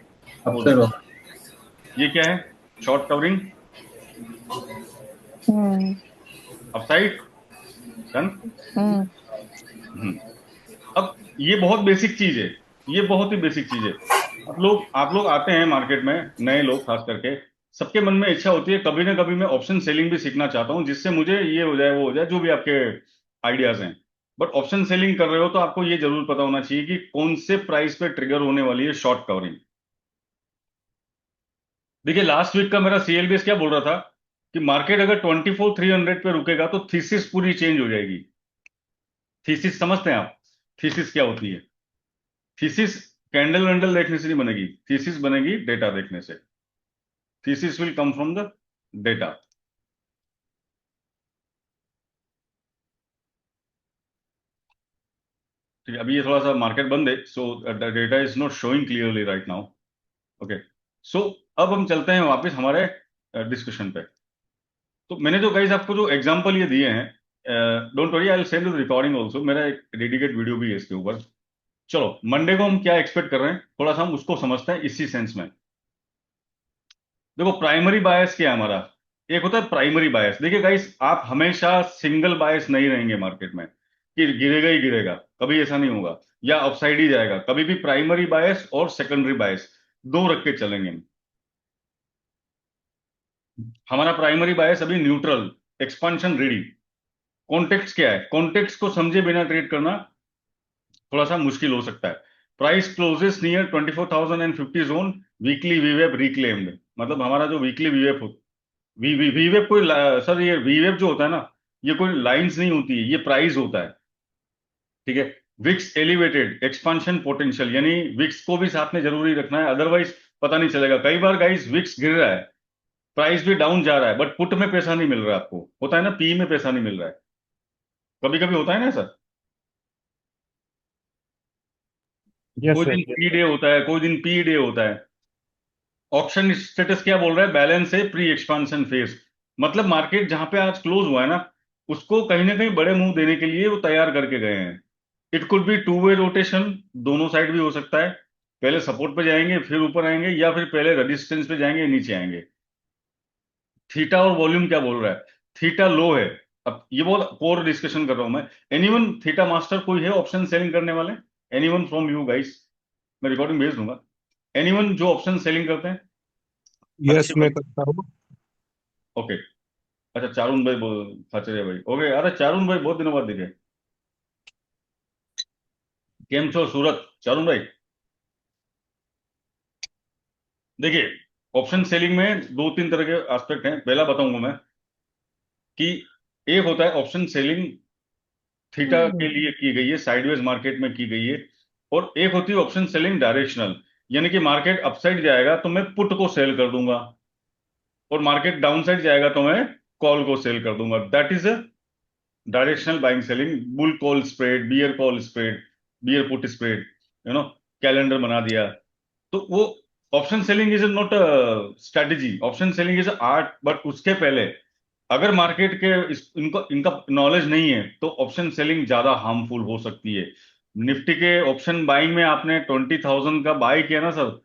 ये क्या है? Short covering, upside, done. अब ये बहुत बेसिक चीज है, ये बहुत ही बेसिक चीज है। आप लोग आते हैं मार्केट में, नए लोग खास करके, सबके मन में इच्छा होती है कभी ना कभी मैं ऑप्शन सेलिंग भी सीखना चाहता हूं, जिससे मुझे ये हो जाए वो हो जाए, जो भी आपके आइडियाज हैं। बट ऑप्शन सेलिंग कर रहे हो तो आपको ये जरूर पता होना चाहिए कि कौन से प्राइस पे ट्रिगर होने वाली है शॉर्ट कवरिंग। देखिए लास्ट वीक का मेरा CLBS क्या बोल रहा था कि मार्केट अगर 24,300 पे रुकेगा तो थीसिस पूरी चेंज हो जाएगी। थीसिस समझते हैं आप? थीसिस क्या होती है? थीसिस कैंडल वैंडल देखने से नहीं बनेगी, थीसिस बनेगी डेटा देखने से। Thesis will come from the data. ठीक है, अभी ये थोड़ा सा मार्केट बंद है, so the data is not showing clearly right now. Okay, so अब हम चलते हैं वापस हमारे डिस्कशन पे। तो मैंने जो गाइस आपको जो एग्जांपल ये दिए हैं, don't worry, I will send the recording also, मेरा एक डेडिकेट वीडियो भी है इसके ऊपर। चलो मंडे को हम क्या एक्सपेक्ट कर रहे हैं, थोड़ा सा हम उसको समझते हैं इसी सेंस में। देखो प्राइमरी बायस क्या है हमारा? एक होता है प्राइमरी बायस। देखिए गाइस, आप हमेशा सिंगल बायस नहीं रहेंगे मार्केट में कि गिरेगा ही गिरेगा, कभी ऐसा नहीं होगा, या अपसाइड ही जाएगा। कभी भी प्राइमरी बायस और सेकेंडरी बायस दो रख के चलेंगे हम। हमारा प्राइमरी बायस अभी न्यूट्रल, एक्सपांशन रेडी। कॉन्टेक्स्ट क्या है? कॉन्टेक्स्ट को समझे बिना ट्रेड करना थोड़ा सा मुश्किल हो सकता है। Price closes near 24,050 zone, weekly वीवेप रिक्लेम्ड। मतलब हमारा जो वीकली वीवेप वीवेप कोई सर, ये वीवेप जो होता है ना, ये कोई लाइंस नहीं होती है, ये प्राइस होता है। ठीक है, विक्स एलिवेटेड, एक्सपांशन पोटेंशियल, यानी विक्स को भी साथ में जरूरी रखना है, अदरवाइज पता नहीं चलेगा। कई बार गाइस विक्स गिर रहा है, प्राइस भी डाउन जा रहा है, बट पुट में पैसा नहीं मिल रहा है आपको, होता है ना, पी में पैसा नहीं मिल रहा है, कभी कभी होता है ना सर। यस कोई सर। दिन पी डे होता है, कोई दिन पी डे होता है। ऑप्शन स्टेटस क्या बोल रहा है? बैलेंस है प्री एक्सपांशन फेज। मतलब मार्केट जहां पे आज क्लोज हुआ है ना, उसको कहीं ना कहीं बड़े मुंह देने के लिए वो तैयार करके गए हैं। It could B two way rotation, दोनों साइड भी हो सकता है। पहले सपोर्ट पे जाएंगे फिर ऊपर आएंगे, या फिर पहले रेजिस्टेंस पे जाएंगे नीचे आएंगे। थीटा और वॉल्यूम क्या बोल रहा है? थीटा लो है। अब ये बहुत कोर डिस्कशन कर रहा हूं मैं। एनीवन थीटा मास्टर कोई है ऑप्शन सेलिंग करने वाले? Anyone from you guys? मैं रिकॉर्डिंग भेज दूंगा। एनीवन जो ऑप्शन सेलिंग करते हैं? यस अच्छी मैं बात। करता हूँ। ओके। अच्छा चारुन भाई बोल, खाचरिया भाई, ओके। अरे चारुन भाई बहुत दिनों बाद दिखे। केम छो सूरत, चारुन भाई? देखिए, ऑप्शन सेलिंग में दो तीन तरह के एस्पेक्ट हैं। पहला बताऊंगा मैं कि एक होता है ऑप्शन सेलिंग थीटा के लिए की गई है, साइडवेज मार्केट में की गई है। और एक होती है ऑप्शन सेलिंग डायरेक्शनल, यानी कि मार्केट अपसाइड जाएगा तो मैं पुट को सेल कर दूंगा, और मार्केट डाउनसाइड जाएगा तो मैं कॉल को सेल कर दूंगा। That is directional buying selling. Bull call spread, bear call spread, bear put spread, calendar बना दिया। तो वो option selling is not a strategy, option selling is art. But उसके पहले अगर मार्केट के इनको इनका नॉलेज नहीं है तो ऑप्शन सेलिंग ज्यादा हार्मफुल हो सकती है। निफ्टी के ऑप्शन बाइंग में आपने 20,000 का बाय किया ना सर,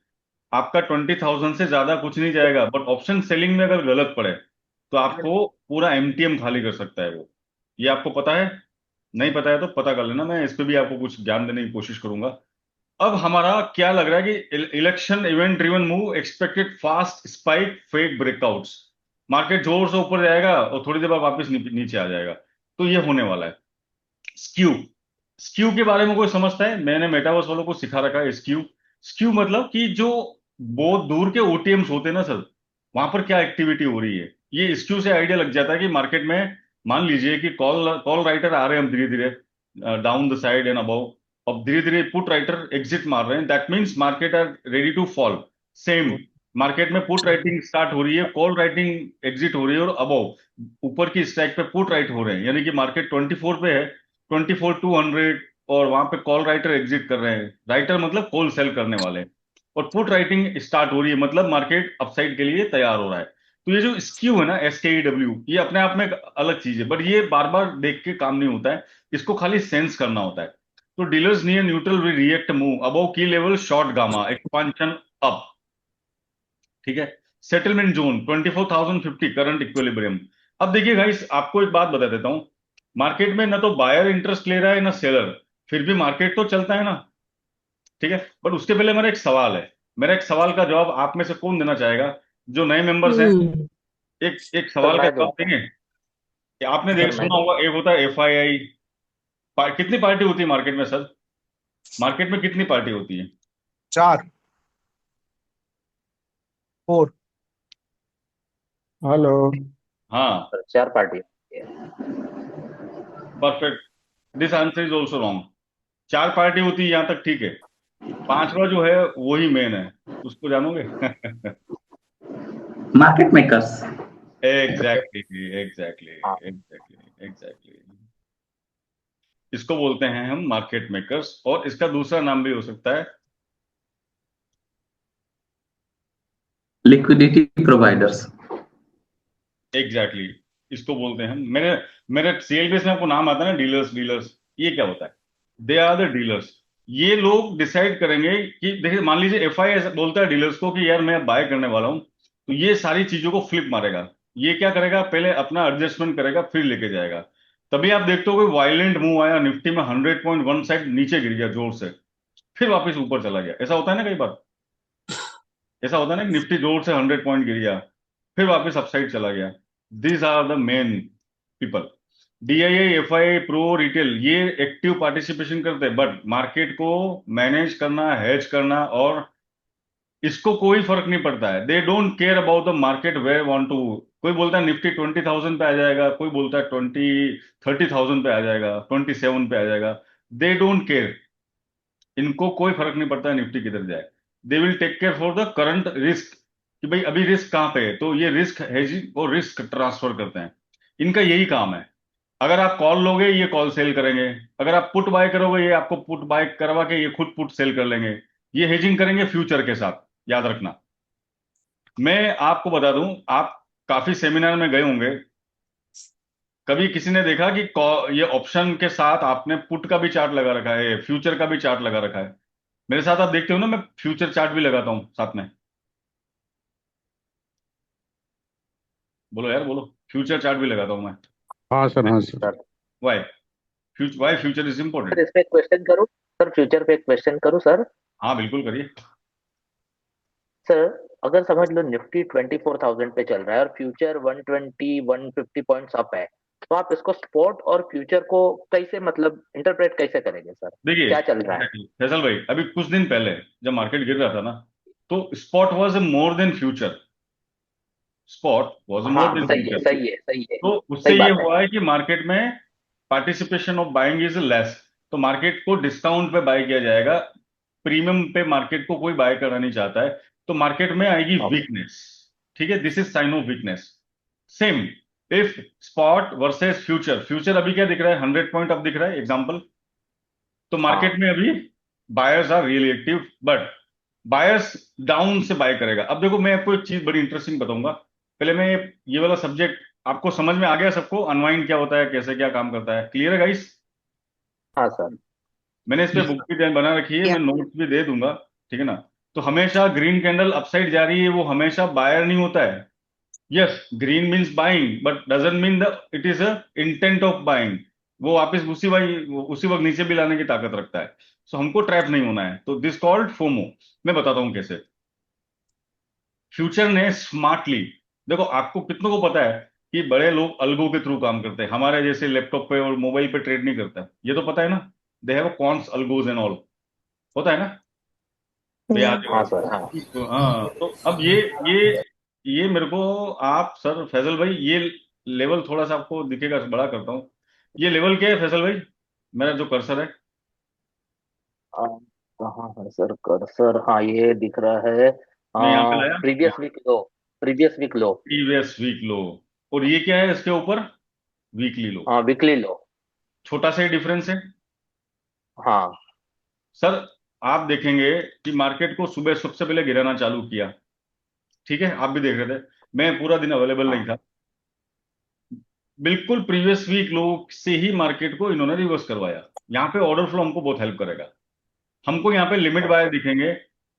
आपका 20,000 से ज्यादा कुछ नहीं जाएगा। बट ऑप्शन सेलिंग में अगर गलत पड़े तो आपको पूरा एमटीएम खाली कर सकता है वो। ये आपको पता है? नहीं पता है तो पता कर लेना, मैं इस पे भी आपको कुछ ज्ञान देने की कोशिश करूंगा। अब हमारा क्या लग रहा है कि election event driven move expected, fast spike, fake breakouts. Market जोर से ऊपर जाएगा और थोड़ी देर बाद वापस नीचे आ जाएगा। तो ये होने वाला है। स्क्यू, स्क्यू के बारे में कोई समझता है? मैंने मेटावर्स वालों को सिखा रखा है स्क्यू। स्क्यू मतलब कि जो बहुत दूर के ओटीएम्स होते हैं ना सर, वहां पर क्या एक्टिविटी हो रही है, ये स्क्यू से आइडिया लग जाता है कि मार्केट में मान लीजिए कि कॉल कॉल राइटर आ रहे हैं हम धीरे धीरे down the side and above, अब धीरे धीरे पुट राइटर एग्जिट मार रहे हैं, that means market are ready to fall. Same market में पुट राइटिंग स्टार्ट हो रही है, कॉल राइटिंग एग्जिट हो रही है, और अबव ऊपर की स्टैक पे पुट राइट हो रहे हैं, यानी कि मार्केट 24 पे है, 24,200, और वहां पे कॉल राइटर एग्जिट कर रहे हैं। राइटर मतलब कॉल सेल करने वाले, और पुट राइटिंग स्टार्ट हो रही है, मतलब मार्केट अपसाइड के लिए तैयार हो रहा है। तो ये जो स्क्यू है ना, SKEW, ये अपने आप में एक अलग चीज है, बट ये बार बार देख के काम नहीं होता है, इसको खाली सेंस करना होता है। तो dealers near neutral will react move above key level, short gamma expansion up. ठीक है। Settlement zone 24,050 current equilibrium. अब देखिए गाइस, आपको एक बात बता देता हूं, मार्केट में ना तो बायर इंटरेस्ट ले रहा है ना सेलर, फिर भी मार्केट तो चलता है ना। ठीक है। बट उसके पहले मेरा एक सवाल है, मेरा एक सवाल का जवाब आप में से कौन देना चाहेगा? जो नए मेंबर्स हैं, एक एक सर सवाल का मैं जवाब दूंगा। देंगे? कि आपने देख सर मैं सुना दूंगा। होगा, एक होता है FII। कितनी पार्टी होती है मार्केट में सर? मार्केट में कितनी पार्टी होती है? 4 4। हेलो। हाँ, sir 4 party. Perfect. This answer is also wrong. 4 party होती है यहां तक ठीक है, पांचवा जो है वही मेन है, उसको जानोगे? Market makers. एग्जैक्टली, एग्जैक्टली, हाँ। Exactly, exactly. इसको बोलते हैं हम मार्केट मेकर्स, और इसका दूसरा नाम भी हो सकता है लिक्विडिटी प्रोवाइडर्स। एग्जैक्टली, इसको बोलते हैं हम। मेरे मेरे सेल बेस में आपको नाम आता है ना, डीलर्स, डीलर्स। ये क्या होता है? They are the dealers. ये लोग डिसाइड करेंगे कि देखिए, मान लीजिए FI बोलता है डीलर्स को कि यार मैं बाय करने वाला हूं, तो ये सारी चीजों को फ्लिप मारेगा। ये क्या करेगा, पहले अपना एडजस्टमेंट करेगा फिर लेके जाएगा। तभी आप देखते हो कि वायलेंट मूव आया निफ्टी में, 100 पॉइंट वन साइड नीचे गिर गया जोर से, फिर वापस ऊपर चला गया। ऐसा होता है ना कई बार, ऐसा होता है ना कि निफ्टी जोर से 100 पॉइंट गिर गया, फिर वापस अपसाइड चला गया। These are the main people. DII, FII, pro, retail, ये एक्टिव पार्टिसिपेशन करते हैं, बट मार्केट को मैनेज करना, हेज करना, और इसको कोई फर्क नहीं पड़ता है। They don't care about the market where want to. कोई बोलता है निफ्टी 20,000 पे आ जाएगा, कोई बोलता है 30,000 पे आ जाएगा, 27 पे आ जाएगा। दे डोंट केयर, इनको कोई फर्क नहीं पड़ता है निफ्टी किधर जाए। They will take care for the current risk, कि भाई अभी रिस्क कहां पे है, तो ये रिस्क हेजिंग और रिस्क ट्रांसफर करते हैं। इनका यही काम है। अगर आप कॉल लोगे ये कॉल सेल करेंगे, अगर आप पुट बाय करोगे ये आपको पुट बाय करवा के ये खुद पुट सेल कर लेंगे। ये हेजिंग करेंगे फ्यूचर के साथ, याद रखना। मैं आपको बता दूं, आप काफी सेमिनार में गए होंगे, कभी किसी ने देखा कि ये ऑप्शन के साथ आपने पुट का भी चार्ट लगा रखा है, फ्यूचर का भी चार्ट लगा रखा है? मेरे साथ आप देखते हो ना, मैं फ्यूचर चार्ट भी लगाता हूँ साथ में। बोलो यार बोलो, फ्यूचर चार्ट भी लगाता हूँ मैं। हाँ सर, हाँ sir. Sir why why future is sir important. इस पे एक क्वेश्चन करूँ? सर फ्यूचर पे एक क्वेश्चन करूँ सर? हाँ बिल्कुल करिए। सर अगर समझ लो निफ्टी 24,000 पे चल रहा है और फ्यूचर 120-150 पॉइंट्स अप है, तो आप इसको स्पॉट और फ्यूचर को कैसे मतलब इंटरप्रेट कैसे करेंगे सर? देखिए क्या चल रहा है? फैसल भाई, अभी कुछ दिन पहले जब मार्केट गिर रहा था ना, तो spot was more than future. Spot was more हाँ देन सही है, फ्यूचर। सही है, सही है। तो सही उससे ये बात है। हुआ है कि मार्केट में participation of buying is less. तो मार्केट को डिस्काउंट पे बाय किया जाएगा, प्रीमियम पे मार्केट को कोई बाय करना नहीं चाहता है। तो मार्केट में आएगी ओके। वीकनेस। ठीक है, this is sine of weakness. Same if spot versus future, future अभी क्या दिख रहा है, 100 पॉइंट अप दिख रहा है एग्जाम्पल। तो मार्केट हाँ में अभी buyers are really active, but buyers down से बाय करेगा। अब देखो मैं आपको एक चीज बड़ी इंटरेस्टिंग बताऊंगा। पहले मैं ये वाला सब्जेक्ट आपको समझ में आ गया सबको, अनवाइंड क्या होता है, कैसे क्या काम करता है, क्लियर है गाइस? हाँ सर। मैंने इस पे बुक भी बना रखी है, मैं नोट्स भी दे दूंगा। ठीक है ना? तो हमेशा ग्रीन कैंडल अपसाइड जा रही है, वो हमेशा बायर नहीं होता है। Yes, green means buying but doesn't mean the it is a intent of buying. वो वापस उसी वक्त नीचे भी लाने की ताकत रखता है। सो हमको ट्रैप नहीं होना है, तो दिस कॉल्ड फोमो। मैं बताता हूं कैसे। फ्यूचर ने स्मार्टली, देखो आपको कितनों को पता है कि बड़े लोग अल्गो के थ्रू काम करते हैं, हमारे जैसे लैपटॉप पे और मोबाइल पे ट्रेड नहीं करता, ये तो पता है ना? They have cons algos and all, होता है ना? तो याद हाँ सर। हाँ तो हाँ, तो अब ये मेरे को, आप सर फैजल भाई, ये लेवल थोड़ा सा आपको दिखेगा, बड़ा करता हूँ। ये लेवल क्या है फैजल भाई, मेरा जो कर्सर है? आ, कहाँ है सर कर्सर? हाँ ये दिख रहा है। मैं यहाँ पे लाया, previous week low. Previous week low. Previous week low. और ये क्या है इसके ऊपर? Weekly low. हाँ वीकली लो। छोटा सा ही डिफरेंस है हाँ सर। आप देखेंगे कि मार्केट को सुबह सबसे पहले गिराना चालू किया। ठीक है, आप भी देख रहे थे, मैं पूरा दिन अवेलेबल नहीं हाँ था। बिल्कुल प्रीवियस वीक लो से ही मार्केट को इन्होंने रिवर्स करवाया। यहाँ पे ऑर्डर फ्लो हमको बहुत हेल्प करेगा। हमको यहाँ पे लिमिट बायर ओके। दिखेंगे।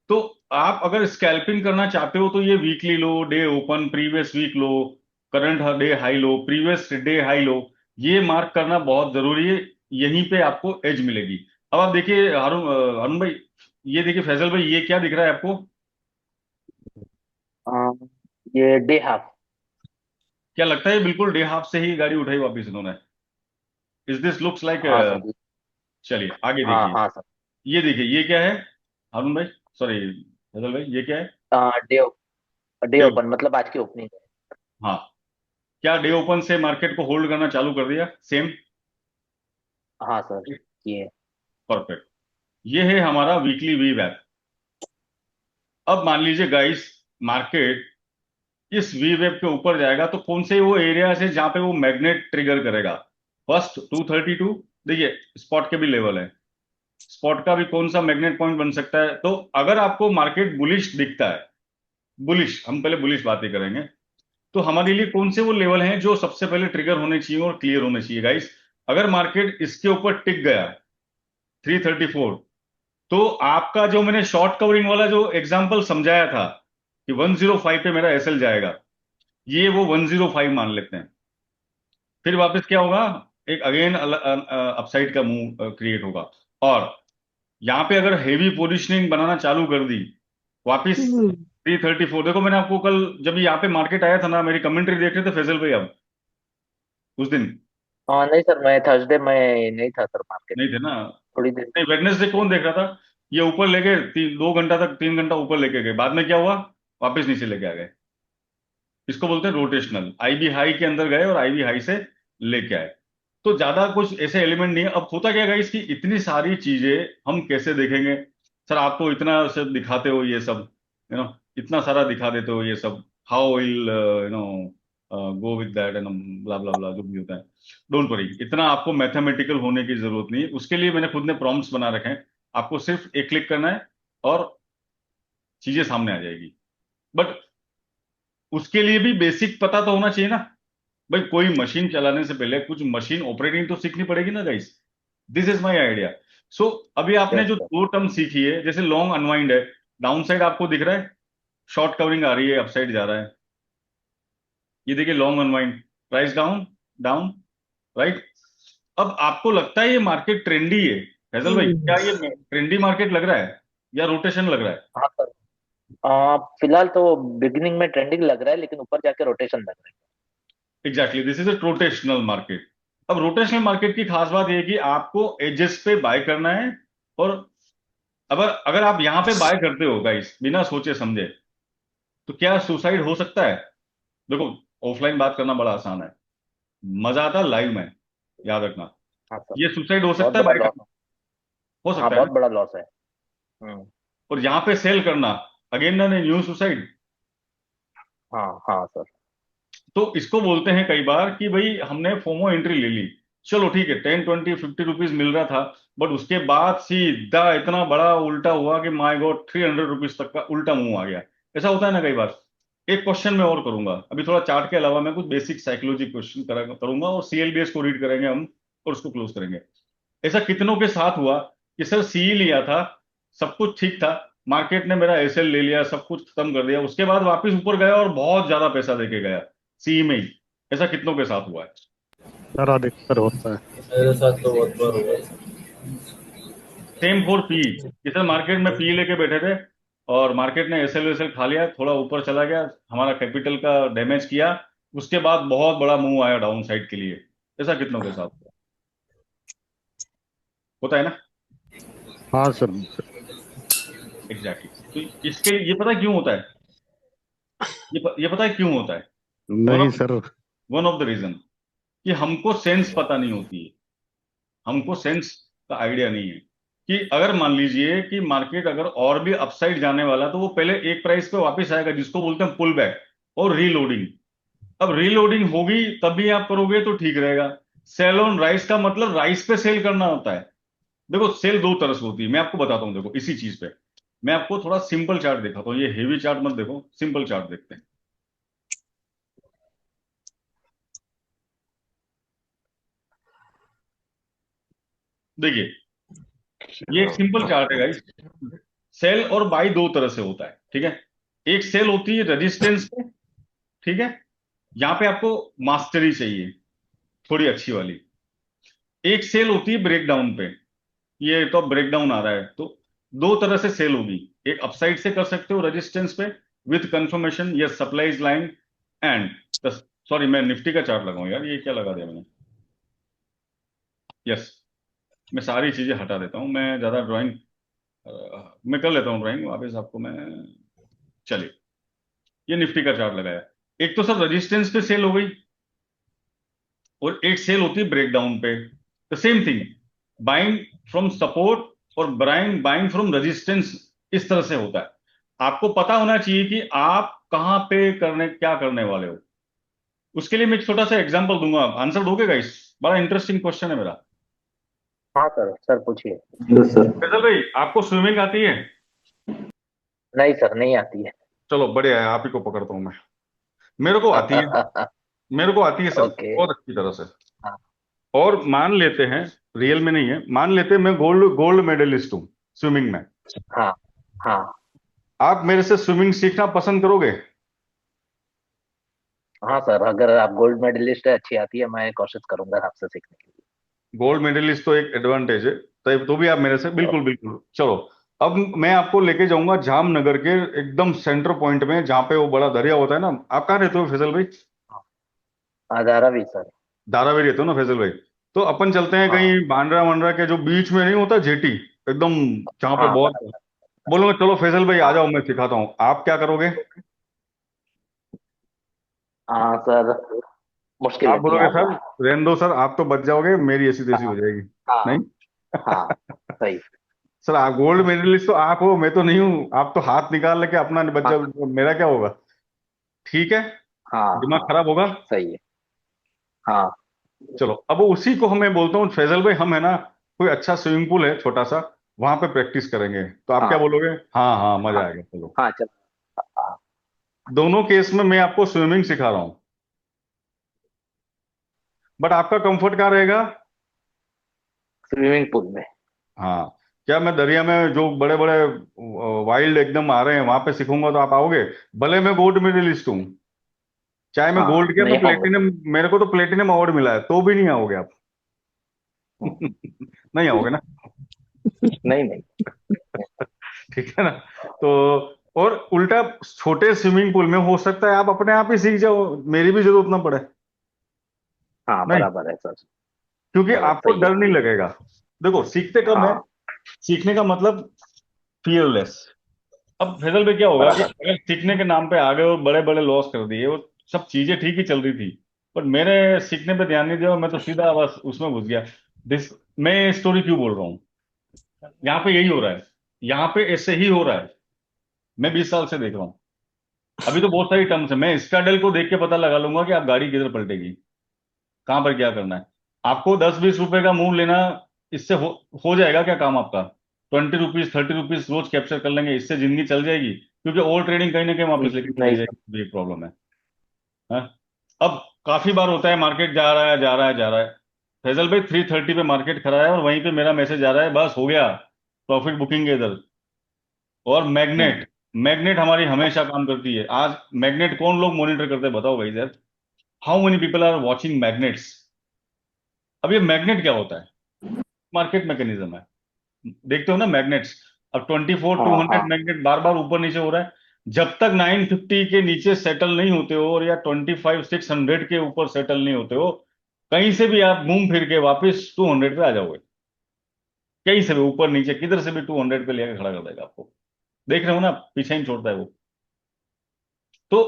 तो आप अगर स्कैल्पिंग करना चाहते हो तो ये weekly low, day open, previous week low, current day high low, previous day high low, ये मार्क करना बहुत जरूरी है। यहीं पे आपको एज मिलेगी। अब आप देखिए अरुण भाई, ये देखिए फैजल भाई, ये क्या दिख रहा है आपको? आ, ये डे हाफ। क्या लगता है बिल्कुल डे हाफ से ही गाड़ी उठाई वापिस इन्होंने? Is this looks like? हाँ सर। चलिए आगे हाँ देखिए। हाँ सर। ये देखिए, ये क्या है अरुण भाई, सॉरी फैजल भाई, ये क्या है? डे डे डे, ओपन मतलब आज की ओपनिंग है। हाँ, क्या डे ओपन से मार्केट को होल्ड करना चालू कर दिया सेम? हाँ सर। ये परफेक्ट। ये है हमारा वीकली वी वेब। अब मान लीजिए गाइस, मार्केट इस वी वेब के ऊपर जाएगा तो कौन से वो एरिया है जहां पे वो मैग्नेट ट्रिगर करेगा? फर्स्ट 232, देखिए स्पॉट के भी लेवल है, स्पॉट का भी कौन सा मैग्नेट पॉइंट बन सकता है? तो अगर आपको मार्केट बुलिश दिखता है, बुलिश, हम पहले बुलिश बातें करेंगे, तो हमारे लिए कौन से वो लेवल हैं जो सबसे पहले ट्रिगर होने चाहिए और क्लियर होने चाहिए गाइस? अगर मार्केट इसके ऊपर टिक गया 334, तो आपका जो मैंने शॉर्ट कवरिंग वाला जो एग्जांपल समझाया था कि 105 पे मेरा एसएल जाएगा, ये वो 105 मान लेते हैं। फिर वापस क्या होगा, एक अगेन अपसाइड का मूव क्रिएट होगा। और यहाँ पे अगर हेवी पोजिशनिंग बनाना चालू कर दी, वापिस 334, देखो मैंने आपको कल जब यहाँ पे मार्केट आया था ना, मेरी कमेंट्री देख रहे थे फैजल भाई अब उस दिन? हाँ नहीं सर, मैं थर्सडे में नहीं था सर मार्केट नहीं में। थे ना? थोड़ी देर। नहीं, वेडनेसडे कौन देख रहा था? ये ऊपर लेके 2 घंटा तक, 3 घंटा ऊपर लेके गए, बाद में क्या हुआ, वापस नीचे लेके आ गए। इसको बोलते हैं रोटेशनल, आईबी हाई के अंदर गए और आईबी हाई से लेके आए। तो ज्यादा कुछ ऐसे एलिमेंट नहीं है। अब होता क्या है इसकी इतनी सारी चीजें हम कैसे देखेंगे? सर आप तो इतना सब दिखाते हो ये सब, यू नो, इतना सारा दिखा देते हो ये सब, how will you know go with that and blah blah blah जो भी होता है। डोंट वरी, इतना आपको मैथमेटिकल होने की जरूरत नहीं है। उसके लिए मैंने खुद ने प्रॉम्प्ट्स बना रखे हैं, आपको सिर्फ एक क्लिक करना है और चीजें सामने आ जाएगी। बट उसके लिए भी बेसिक पता तो होना चाहिए ना। भाई कोई मशीन चलाने से पहले कुछ मशीन ऑपरेटिंग तो सीखनी पड़ेगी ना guys. This is my idea. So अभी आपने यस जो सर। दो टर्म सीखी है, जैसे लॉन्ग अनवाइंड है, डाउन साइड आपको दिख रहा है, शॉर्ट कवरिंग आ रही है, अपसाइड जा रहा है। ये देखिए long unwind, price down, down, right. अब आपको लगता है ये मार्केट ट्रेंडी है फैजल भाई, क्या ये ट्रेंडी मार्केट लग रहा है या रोटेशन लग रहा है? हाँ सर। फिलहाल तो बिगिनिंग में ट्रेंडिंग लग रहा है, लेकिन ऊपर जाके रोटेशन लग रहा exactly, this is a rotational market. अब रोटेशनल मार्केट की खास बात यह है कि आपको एजेस पे बाय करना है। और अगर अगर आप यहां पे बाय करते हो गाइस बिना सोचे समझे, तो क्या सुसाइड हो सकता है? देखो, ऑफलाइन बात करना बड़ा आसान है, मजा आता है लाइव में, याद रखना। है। हाँ सर। ये सुसाइड हो बहुत सकता है बड़ा बाय लॉस। करना, हो हाँ सकता है बहुत ना। बड़ा लॉस है। हम्म। और यहां पे सेल करना, अगेन ना न्यू सुसाइड। हाँ हाँ सर। तो इसको बोलते हैं कई बार कि भाई हमने फोमो एंट्री ले ली, चलो ठीक है, 10 20 50 रुपीज मिल रहा था, बट उसके बाद सीधा इतना बड़ा उल्टा हुआ कि माय गॉड 300 रुपीज तक का उल्टा मुंह आ गया। ऐसा होता है ना कई बार। एक क्वेश्चन मैं और करूंगा अभी, थोड़ा चार्ट के अलावा मैं कुछ बेसिक साइकोलॉजी क्वेश्चन करूंगा, और सीएलबीएस को रीड करेंगे हम, और उसको क्लोज करेंगे। ऐसा कितनों के साथ हुआ कि सर सी लिया था, सब कुछ ठीक था, मार्केट ने मेरा एसएल ले लिया, सब कुछ खत्म कर दिया, उसके बाद वापस ऊपर गया और बहुत ज्यादा पैसा देके गया सी में ही। ऐसा कितनों के साथ हुआ है? सर अधिकतर होता है। मेरे साथ तो बहुत बार हुआ है। Same for P. जैसे मार्केट में पी लेके बैठे थे, और मार्केट ने एसएल वेसएल खा लिया, थोड़ा ऊपर चला गया, हमारा कैपिटल का डैमेज किया, उसके बाद बहुत बड़ा मूव आया डाउन साइड के लिए। ऐसा कितनों के साथ हुआ? होता है ना। हाँ सर। एग्जैक्टली तो इसके ये पता है क्यों होता है? ये पता है क्यों होता है? वन नहीं off sir. One of the reason कि हमको सेंस पता नहीं होती है। हमको सेंस का आइडिया नहीं है कि अगर मान लीजिए कि मार्केट अगर और भी अपसाइड जाने वाला, तो वो पहले एक प्राइस पे वापस आएगा, जिसको बोलते हैं पुल बैक और रीलोडिंग। अब रीलोडिंग होगी तभी आप करोगे तो ठीक रहेगा। सेल ऑन राइस का मतलब राइस पे सेल करना होता है। देखो सेल दो तरह से होती है, मैं आपको बताता हूं, देखो इसी चीज पे मैं आपको थोड़ा सिंपल चार्ट दिखाता हूँ। ये हेवी चार्ट मत देखो, सिंपल चार्ट देखते हैं। देखिए, ये एक सिंपल चार्ट है गाइस। सेल और बाई दो तरह से होता है, ठीक है। एक सेल होती है रेजिस्टेंस पे, ठीक है, यहां पे आपको मास्टरी चाहिए, थोड़ी अच्छी वाली। एक सेल होती है ब्रेकडाउन पे, ये तो ब्रेकडाउन आ रहा है, तो दो तरह से सेल होगी। एक अपसाइड से कर सकते हो रेजिस्टेंस पे with confirmation, yes supply is line, and sorry मैं निफ्टी का चार्ट लगाऊं यार, ये क्या लगा दिया मैंने। यस, मैं सारी चीजें हटा देता हूं, मैं ज्यादा ड्राइंग मैं कर लेता हूँ ड्राइंग वापस आपको मैं। चलिए, ये निफ्टी का चार्ट लगाया। एक तो सर रेजिस्टेंस पे सेल हो गई, और एक सेल होती है ब्रेकडाउन पे। The same thing, buying from support और बाइंग फ्रॉम रेजिस्टेंस, इस तरह से होता है। आपको पता होना चाहिए कि आप कहां पे क्या करने वाले हो। उसके लिए मैं एक छोटा सा एग्जांपल दूंगा, आंसर दोगे गाइस? बड़ा इंटरेस्टिंग क्वेश्चन है मेरा। हाँ सर। सर पूछिए। Yes sir. फैजल भाई, आपको स्विमिंग आती है? नहीं सर, नहीं आती है। चलो बढ़िया है, आप ही को पकड़ता हूं मैं। मेरे को आती है, मेरे को आती है सर, ओके। बहुत अच्छी तरह से। हाँ और मान लेते हैं, रियल में नहीं है, मान लेते हैं मैं गोल्ड गोल्ड मेडलिस्ट हूं स्विमिंग में। हाँ हाँ। आप मेरे से स्विमिंग सीखना पसंद करोगे? हाँ सर, अगर आप गोल्ड मेडलिस्ट है, अच्छी आती है, मैं कोशिश करूंगा आपसे सीखने के लिए। गोल्ड मेडलिस्ट तो एक एडवांटेज है, तो भी आप मेरे से बिल्कुल बिल्कुल चलो। अब मैं आपको लेके जाऊंगा जामनगर के एकदम सेंटर पॉइंट में, जहां पे वो बड़ा दरिया होता है ना। आप कहाँ रहते हो फैजल भाई? धारावी सर। धारावी रहते हो ना फैजल भाई? तो अपन चलते हैं हाँ कहीं बांद्रा वांद्रा के जो बीच में नहीं होता जेटी, एकदम, जहां पे हाँ बहुत, बोलूंगा चलो फैजल भाई आ हाँ। जाओ मैं सिखाता हूँ, आप क्या करोगे? हाँ सर, मुश्किल आप है, नहीं बोलोगे आता। सर रहने दो सर, आप तो बच जाओगे, मेरी ऐसी तैसी हाँ हो जाएगी। हाँ नहीं हाँ। सही। सर, आप गोल्ड मेडलिस्ट तो आप हो, मैं तो नहीं हूं। आप तो हाथ निकाल लेके अपना बच हाँ जाओ, मेरा क्या होगा? ठीक है, हाँ दिमाग हाँ। खराब होगा। सही है। हाँ चलो, अब उसी को मैं बोलता हूँ फैजल भाई, हम है ना, कोई अच्छा स्विमिंग पूल है छोटा सा, वहां पे प्रैक्टिस करेंगे, तो आप क्या हाँ बोलोगे? हाँ हाँ, मजा हाँ आएगा, चलो। हाँ। चल। हाँ दोनों केस में मैं आपको स्विमिंग सिखा रहा हूँ। बट आपका कंफर्ट कहाँ रहेगा? स्विमिंग पूल में। हाँ, क्या मैं दरिया में जो बड़े बड़े वाइल्ड एकदम आ रहे हैं वहां पे सीखूंगा तो आप आओगे? भले मैं गोल्ड मेडलिस्ट हूँ, चाहे मैं हाँ, गोल्ड क्या, मैं नहीं आऊंगा। प्लेटिनम, मेरे को तो प्लेटिनम अवार्ड मिला है, तो भी नहीं आओगे आप। हम्म, नहीं आओगे ना? नहीं नहीं। ठीक है ना? तो और उल्टा छोटे स्विमिंग पूल में हो सकता है आप अपने आप ही सीख जाओ, मेरी भी जरूरत ना पड़े। हाँ, नहीं, बराबर है सर। क्योंकि आपको सही है। डर नहीं लगेगा। देखो, सीखते कब है? हाँ, सीखने का मतलब फियरलेस। अब फैजल में क्या होगा कि बराबर। अगर सीखने के नाम पे आ गए और बड़े बड़े लॉस कर दिए, वो सब चीजें ठीक ही चल रही थी, पर मैंने सीखने पे ध्यान नहीं दिया और मैं तो सीधा बस उसमें घुस गया। दिस मैं स्टोरी क्यों बोल रहा हूँ? यहाँ पे यही हो रहा है, यहाँ पे ऐसे ही हो रहा है। मैं 20 साल से देख रहा हूँ। अभी तो बहुत सारी टर्म्स है, मैं स्काडेल को देख के पता लगा लूंगा कि आप गाड़ी किधर पलटेगी, कहाँ पर क्या करना है। आपको 10-20 रुपए का मूव लेना, इससे हो जाएगा क्या काम आपका? 20 रुपीज 30 रुपीज रोज कैप्चर कर लेंगे, इससे जिंदगी चल जाएगी? क्योंकि ओवर ट्रेडिंग कहीं ना कहीं वापस लेके चली नहीं सर। जाएगी, एक प्रॉब्लम है। हाँ? अब काफी बार होता है मार्केट जा रहा है जा रहा है जा रहा है, फैजल भाई 330 पे मार्केट खड़ा है और वहीं पे मेरा मैसेज आ रहा है, बस हो गया, प्रॉफिट बुकिंग है इधर। और हम्म, मैग्नेट, मैग्नेट हमारी हमेशा काम करती है। आज मैग्नेट कौन लोग मॉनिटर करते हैं बताओ भाई sir? How many people are watching magnets? अब ये मैग्नेट क्या होता है? मार्केट मैकेनिज्म है। देखते हो ना मैग्नेट्स, अब 24-200 हाँ मैग्नेट बार बार ऊपर नीचे हो रहा है। जब तक 950 के नीचे सेटल नहीं होते हो, और या 25-600 के ऊपर सेटल नहीं होते हो, कहीं से भी आप घूम फिर के वापस 200 पे आ जाओगे। कहीं से भी ऊपर नीचे किधर से भी 200 पे लेकर खड़ा कर देगा आपको। देख रहे हो ना, पीछे नहीं छोड़ता है वो। तो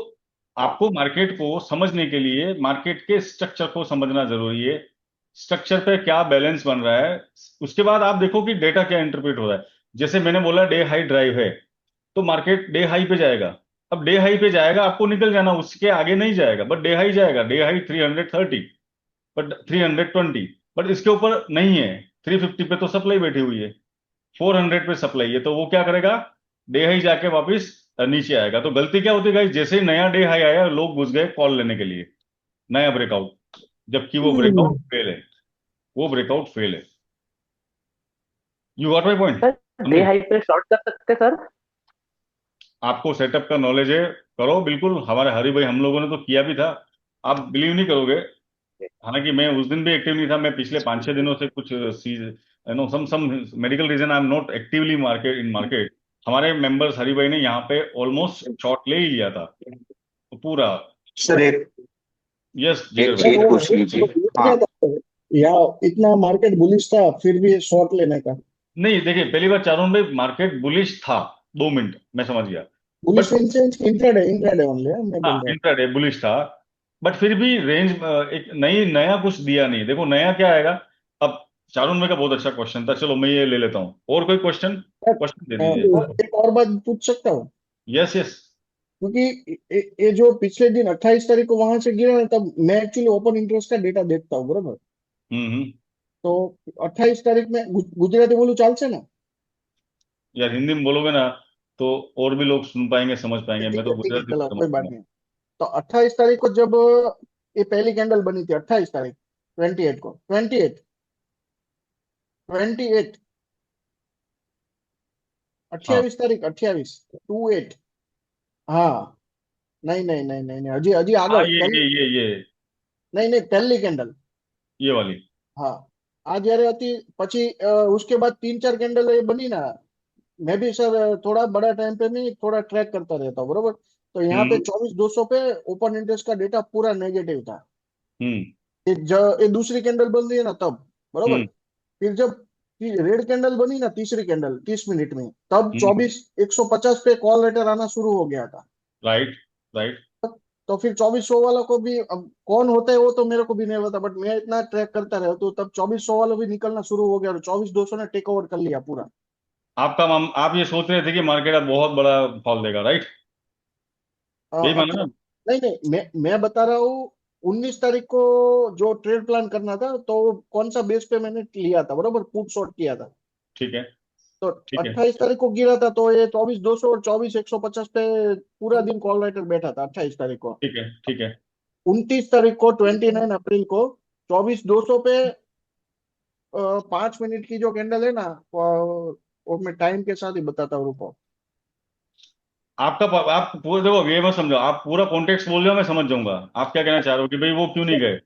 हाँ। आपको मार्केट को समझने के लिए मार्केट के स्ट्रक्चर को समझना जरूरी है। स्ट्रक्चर पे क्या बैलेंस बन रहा है, उसके बाद आप देखो कि डेटा क्या इंटरप्रेट हो रहा है। जैसे मैंने बोला डे हाई ड्राइव है, तो मार्केट डे हाई पे जाएगा। अब डे हाई पे जाएगा, आपको निकल जाना, उसके आगे नहीं जाएगा, बट डे हाई जाएगा। डे हाई 330, बट 320, बट इसके ऊपर नहीं है। 350 पे तो सप्लाई बैठी हुई है, 400 पे सप्लाई है, तो वो क्या करेगा? डे हाई जाके वापस नीचे आएगा। तो गलती क्या होती है गाइस, जैसे ही नया डे हाई आया लोग घुस गए कॉल लेने के लिए, नया ब्रेकआउट, जबकि वो ब्रेकआउट फेल है। वो ब्रेकआउट फेल है। You got my point? Sir, day समझे? हाई पे शॉर्ट कर सकते सर? आपको सेटअप का नॉलेज है, करो बिल्कुल। हमारे हरी भाई हम लोगों ने तो किया भी था, आप बिलीव नहीं करोगे। हालांकि मैं उस दिन भी एक्टिव नहीं था, मैं पिछले 5-6 दिनों से कुछ no some medical reason I am not actively market in market. हमारे मेंबर्स हरी भाई ने यहाँ पे ऑलमोस्ट शॉर्ट ले ही लिया था, तो पूरा। सर एक यस जिगर एक भाई। चीज पूछ लीजिए। हाँ, या इतना मार्केट बुलिश था फिर भी शॉर्ट लेने का? नहीं देखिए, पहली बार चारों भाई मार्केट बुलिश था, 2 मिनट मैं समझ गया। Bullish but in sense intraday, intraday only मैं हाँ, बोल रहा हूँ। इंट्राडे बुलिश था, बट फिर भी रेंज एक नई नया कुछ दिया नहीं। देखो नया क्या आएगा अब। चारुन भाई का बहुत अच्छा क्वेश्चन था, चलो मैं ये ले लेता हूँ। और कोई क्वेश्चन? सर, क्वेश्चन दे दीजिए। एक और बात पूछ सकता हूँ? Yes yes. क्योंकि ये जो पिछले दिन 28 तारीख को वहां से गिरा ना, तब मैं एक्चुअली ओपन इंटरेस्ट का डेटा देखता हूँ, बरोबर? हम्म। तो 28 तारीख में गुजराती बोलू चालશે ना? यार हिंदी में बोलोगे ना तो और भी लोग सुन पाएंगे, समझ पाएंगे। मैं ठीक तो है ठीक है, गुजराती चलो में कोई बात समझ। नहीं। तो 28 तारीख को जब ये पहली कैंडल बनी थी, 28 तारीख, 28 को, 28, 28, हाँ 28 तारीख, 28, 28। हाँ, नहीं नहीं नहीं नहीं नहीं, हजी हजी हाँ, આગળ પહેલી, ये नहीं नहीं, पहली कैंडल। ये वाली। हाँ, આ જયારે હતી પછી उसके बाद 3-4 कैंडल ये बनी ना। मैं भी सर थोड़ा बड़ा टाइम पे नहीं, थोड़ा ट्रैक करता रहता हूँ, बरोबर? तो यहाँ पे हम्म 24,200 पे ओपन इंटरेस्ट का डेटा पूरा नेगेटिव था। हम्म ये दूसरी कैंडल बन रही है ना तब, बरोबर? हम्म फिर जब रेड कैंडल बनी ना, तीसरी कैंडल 30 मिनट में, तब हम्म। 24,150 पे कॉल लेटर आना शुरू हो गया था। Right right. तो फिर 2400 वालों को भी, अब कौन होता है वो तो मेरे को भी नहीं पता, बट मैं इतना ट्रैक करता रहा, तो तब 2400 वालों भी निकलना शुरू हो गया और 24,200 ने टेक ओवर कर लिया पूरा। आप ये सोच रहे थे कि मार्केट अब बहुत बड़ा फॉल देगा, राइट? यही माना अच्छा, ना? नहीं नहीं, मैं बता रहा हूँ। 19 तारीख को जो ट्रेड प्लान करना था, तो कौन सा बेस पे मैंने लिया था, बरोबर? पुट शॉर्ट किया था। ठीक है तो ठीक है 28 तारीख को गिरा था, तो ये 24,200 और 24,150 पे पूरा दिन कॉल राइटर बैठा था 28 तारीख को। ठीक है ठीक है। 29 तारीख को, 29 अप्रैल को 24,200 पे 5 मिनट की जो कैंडल है ना, वो मैं टाइम के साथ ही बताता हूँ, रुको। आप पूरे देखो, ये मत समझो, आप पूरा कॉन्टेक्स्ट बोल रहे हो, मैं समझ जाऊंगा आप क्या कहना चाह रहे हो कि भाई वो क्यों नहीं गए, ये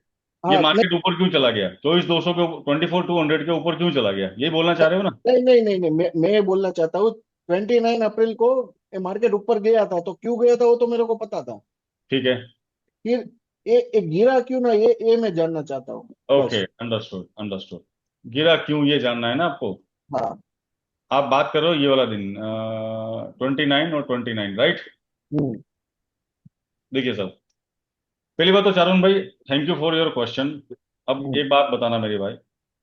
हाँ, नहीं मार्केट ऊपर क्यों चला गया, 24,200 के 24,200 के ऊपर क्यों चला गया, ये बोलना चाह रहे हो ना? नहीं नहीं नहीं नहीं, मैं ये बोलना चाहता हूँ, 29 अप्रैल को ये मार्केट ऊपर गया था, तो क्यों गया था वो तो मेरे को पता था। ठीक है। फिर ये गिरा क्यों ना, ये मैं जानना चाहता हूँ, ओके, बस। Understood understood. गिरा क्यों ये जानना है ना आपको? हाँ। आप बात कर रहे हो ये वाला दिन 29 और 29, राइट? हम्म। देखिए सर, पहली बात तो चारुन भाई, thank you for your question. अब हम्म। एक बात बताना मेरे भाई,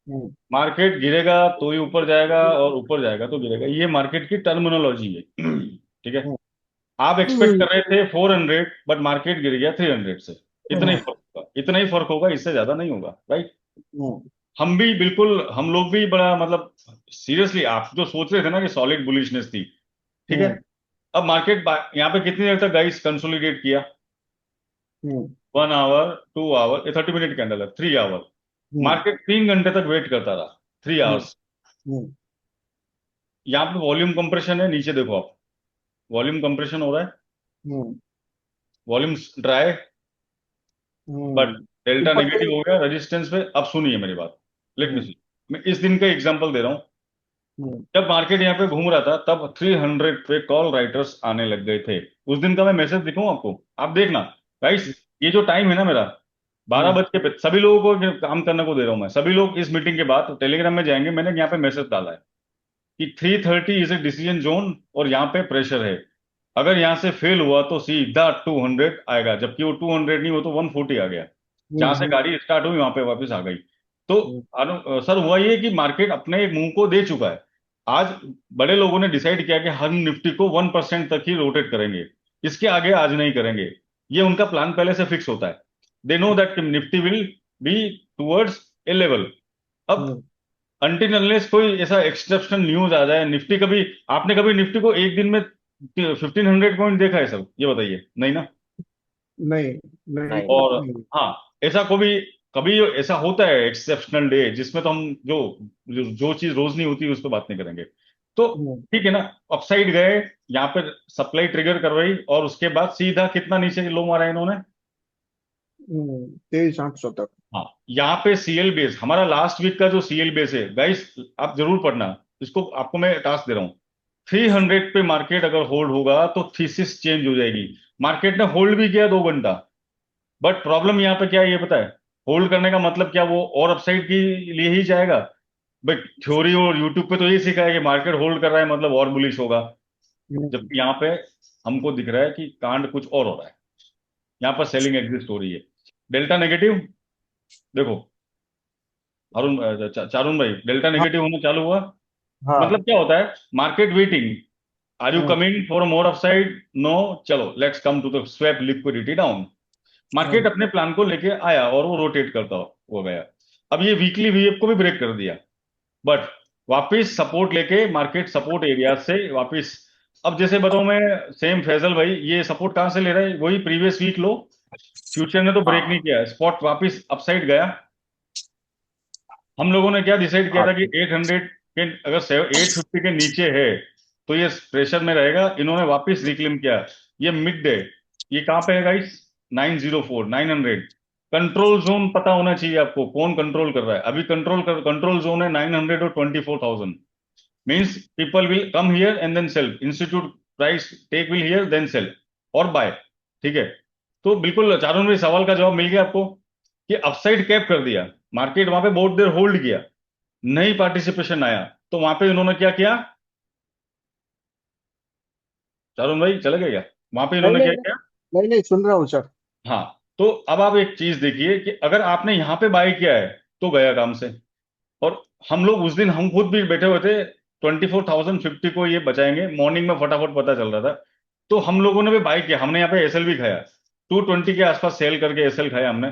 हम्म। मार्केट गिरेगा तो ही ऊपर जाएगा और ऊपर जाएगा तो गिरेगा, ये मार्केट की टर्मिनोलॉजी है। ठीक है। आप एक्सपेक्ट हम्म। कर रहे थे 400, बट मार्केट गिर गया 300 से। इतना ही हम्म। फर्क होगा, इतना ही फर्क होगा, इससे ज्यादा नहीं होगा, राइट? हम्म। हम भी बिल्कुल, हम लोग भी बड़ा मतलब सीरियसली, आप जो सोच रहे थे ना कि सॉलिड बुलिशनेस थी, ठीक है। हम्म। अब मार्केट यहाँ पे कितनी देर तक गाइस कंसोलिडेट किया? हम्म। 1 आवर, 2 आवर, ये 30 मिनट कैंडल है, 3 आवर। हम्म। मार्केट 3 घंटे तक वेट करता रहा, 3 आवर्स। हम्म। यहाँ पे वॉल्यूम कंप्रेशन है, नीचे देखो आप, वॉल्यूम कंप्रेशन हो रहा है, hmm. Volume dry, but hmm. Delta ऊपर नेगेटिव गई। हो गया रेजिस्टेंस पे। अब सुनिए मेरी बात, लेट मी हम्म। सी। मैं इस दिन का एग्जांपल दे रहा हूँ। हम्म। जब मार्केट यहाँ पे घूम रहा था तब 300 पे कॉल राइटर्स आने लग गए थे। उस दिन का मैं मैसेज दिखाऊं आपको, आप देखना गाइस। ये जो टाइम है ना मेरा, 12 हम्म। बज के सभी लोगों को काम करने को दे रहा हूं मैं। सभी लोग इस मीटिंग के बाद टेलीग्राम में जाएंगे, मैंने यहाँ पे मैसेज डाला है कि 330 इज ए डिसीजन जोन और यहाँ पे प्रेशर है। अगर यहाँ से फेल हुआ तो सीधा 200 आएगा, जबकि वो 200 नहीं, वो तो 140 आ गया। जहां से हम्म। गाड़ी स्टार्ट हुई वहां पे वापस आ गई। तो हम्म। सर हुआ ये कि मार्केट अपने मुंह को दे चुका है। आज बड़े लोगों ने डिसाइड किया कि हम निफ्टी को 1% तक ही रोटेट करेंगे, इसके आगे आज नहीं करेंगे। ये उनका प्लान पहले से फिक्स होता है। They know that Nifty will be towards a level. अब हम्म। अनटिल अनलेस कोई ऐसा एक्सेप्शनल न्यूज आ जाए, निफ्टी कभी, आपने कभी निफ्टी को एक दिन में 1500 पॉइंट देखा है सर? ये बताइए, नहीं ना? नहीं नहीं नहीं। और नहीं। हाँ, ऐसा कभी कभी ऐसा होता है एक्सेप्शनल डे, जिसमें तो हम जो चीज रोज नहीं होती उस पर बात नहीं करेंगे। तो हम्म। ठीक है ना, अपसाइड गए, यहाँ पर सप्लाई ट्रिगर करवाई और उसके बाद सीधा कितना नीचे लो मारा इन्होंने? 23,800 तक। हाँ, यहाँ पे सीएल बेस, हमारा लास्ट वीक का जो सीएल बेस है गाइस, आप जरूर पढ़ना इसको, आपको मैं टास्क दे रहा हूँ। 300 पे मार्केट अगर होल्ड होगा तो थीसिस चेंज हो जाएगी। मार्केट ने होल्ड भी किया 2 घंटा, बट प्रॉब्लम यहाँ पे क्या है ये पता है? होल्ड करने का मतलब क्या, वो और अपसाइड के लिए ही जाएगा? भाई थ्योरी और यूट्यूब पे तो ये सिखा है कि मार्केट होल्ड कर रहा है मतलब और बुलिश होगा, हम्म। जबकि यहाँ पे हमको दिख रहा है कि कांड कुछ और हो रहा है। यहाँ पर सेलिंग एग्जिस्ट हो रही है, डेल्टा नेगेटिव। देखो अरुण चारुन भाई, डेल्टा हाँ। नेगेटिव होना चालू हुआ, मतलब हाँ। क्या होता है? मार्केट वेटिंग, आर यू हाँ। Coming for more upside? No, चलो let's come to the swap liquidity down. Market हाँ। अपने प्लान को लेके आया और वो रोटेट करता हो गया। अब ये वीकली वीएफ को भी ब्रेक कर दिया, बट वापस सपोर्ट लेके मार्केट सपोर्ट एरिया से वापस। अब जैसे बताऊं मैं, सेम फैजल भाई, ये सपोर्ट कहां से ले रहा है? वही प्रीवियस वीक लो। फ्यूचर ने तो ब्रेक नहीं हाँ। किया, स्पॉट वापस अपसाइड गया। हम लोगों ने क्या डिसाइड किया हाँ। था कि 800 के, अगर 850 के नीचे है तो ये प्रेशर में रहेगा। इन्होंने वापस रिक्लेम किया। ये मिड डे, ये कहां पे है गाइस? 904, 900। कंट्रोल जोन पता होना चाहिए आपको, कौन कंट्रोल कर रहा है अभी? कंट्रोल जोन है 900 और 24,000। Means people will come here and then sell, institute price take will here then sell और बाय। ठीक है। तो बिल्कुल चारों में सवाल का जवाब मिल गया आपको कि अपसाइड कैप कर दिया, मार्केट वहां पे बहुत देर होल्ड किया, नहीं पार्टिसिपेशन आया, तो वहां पे इन्होंने क्या किया? चारुन भाई चले गए क्या? वहां पे नहीं इन्होंने नहीं क्या नहीं किया? नहीं नहीं, सुन रहा हूँ सर। हाँ, तो अब आप एक चीज देखिए कि अगर आपने यहां पे बाय किया है तो गया काम से। और हम लोग उस दिन हम खुद भी बैठे हुए थे, 24,050 को ये बचाएंगे, मॉर्निंग में फटाफट पता चल रहा था। तो हम लोगों ने भी बाय किया, हमने यहाँ पे एसएल भी खाया, 220 के आसपास सेल करके एसएल खाया हमने।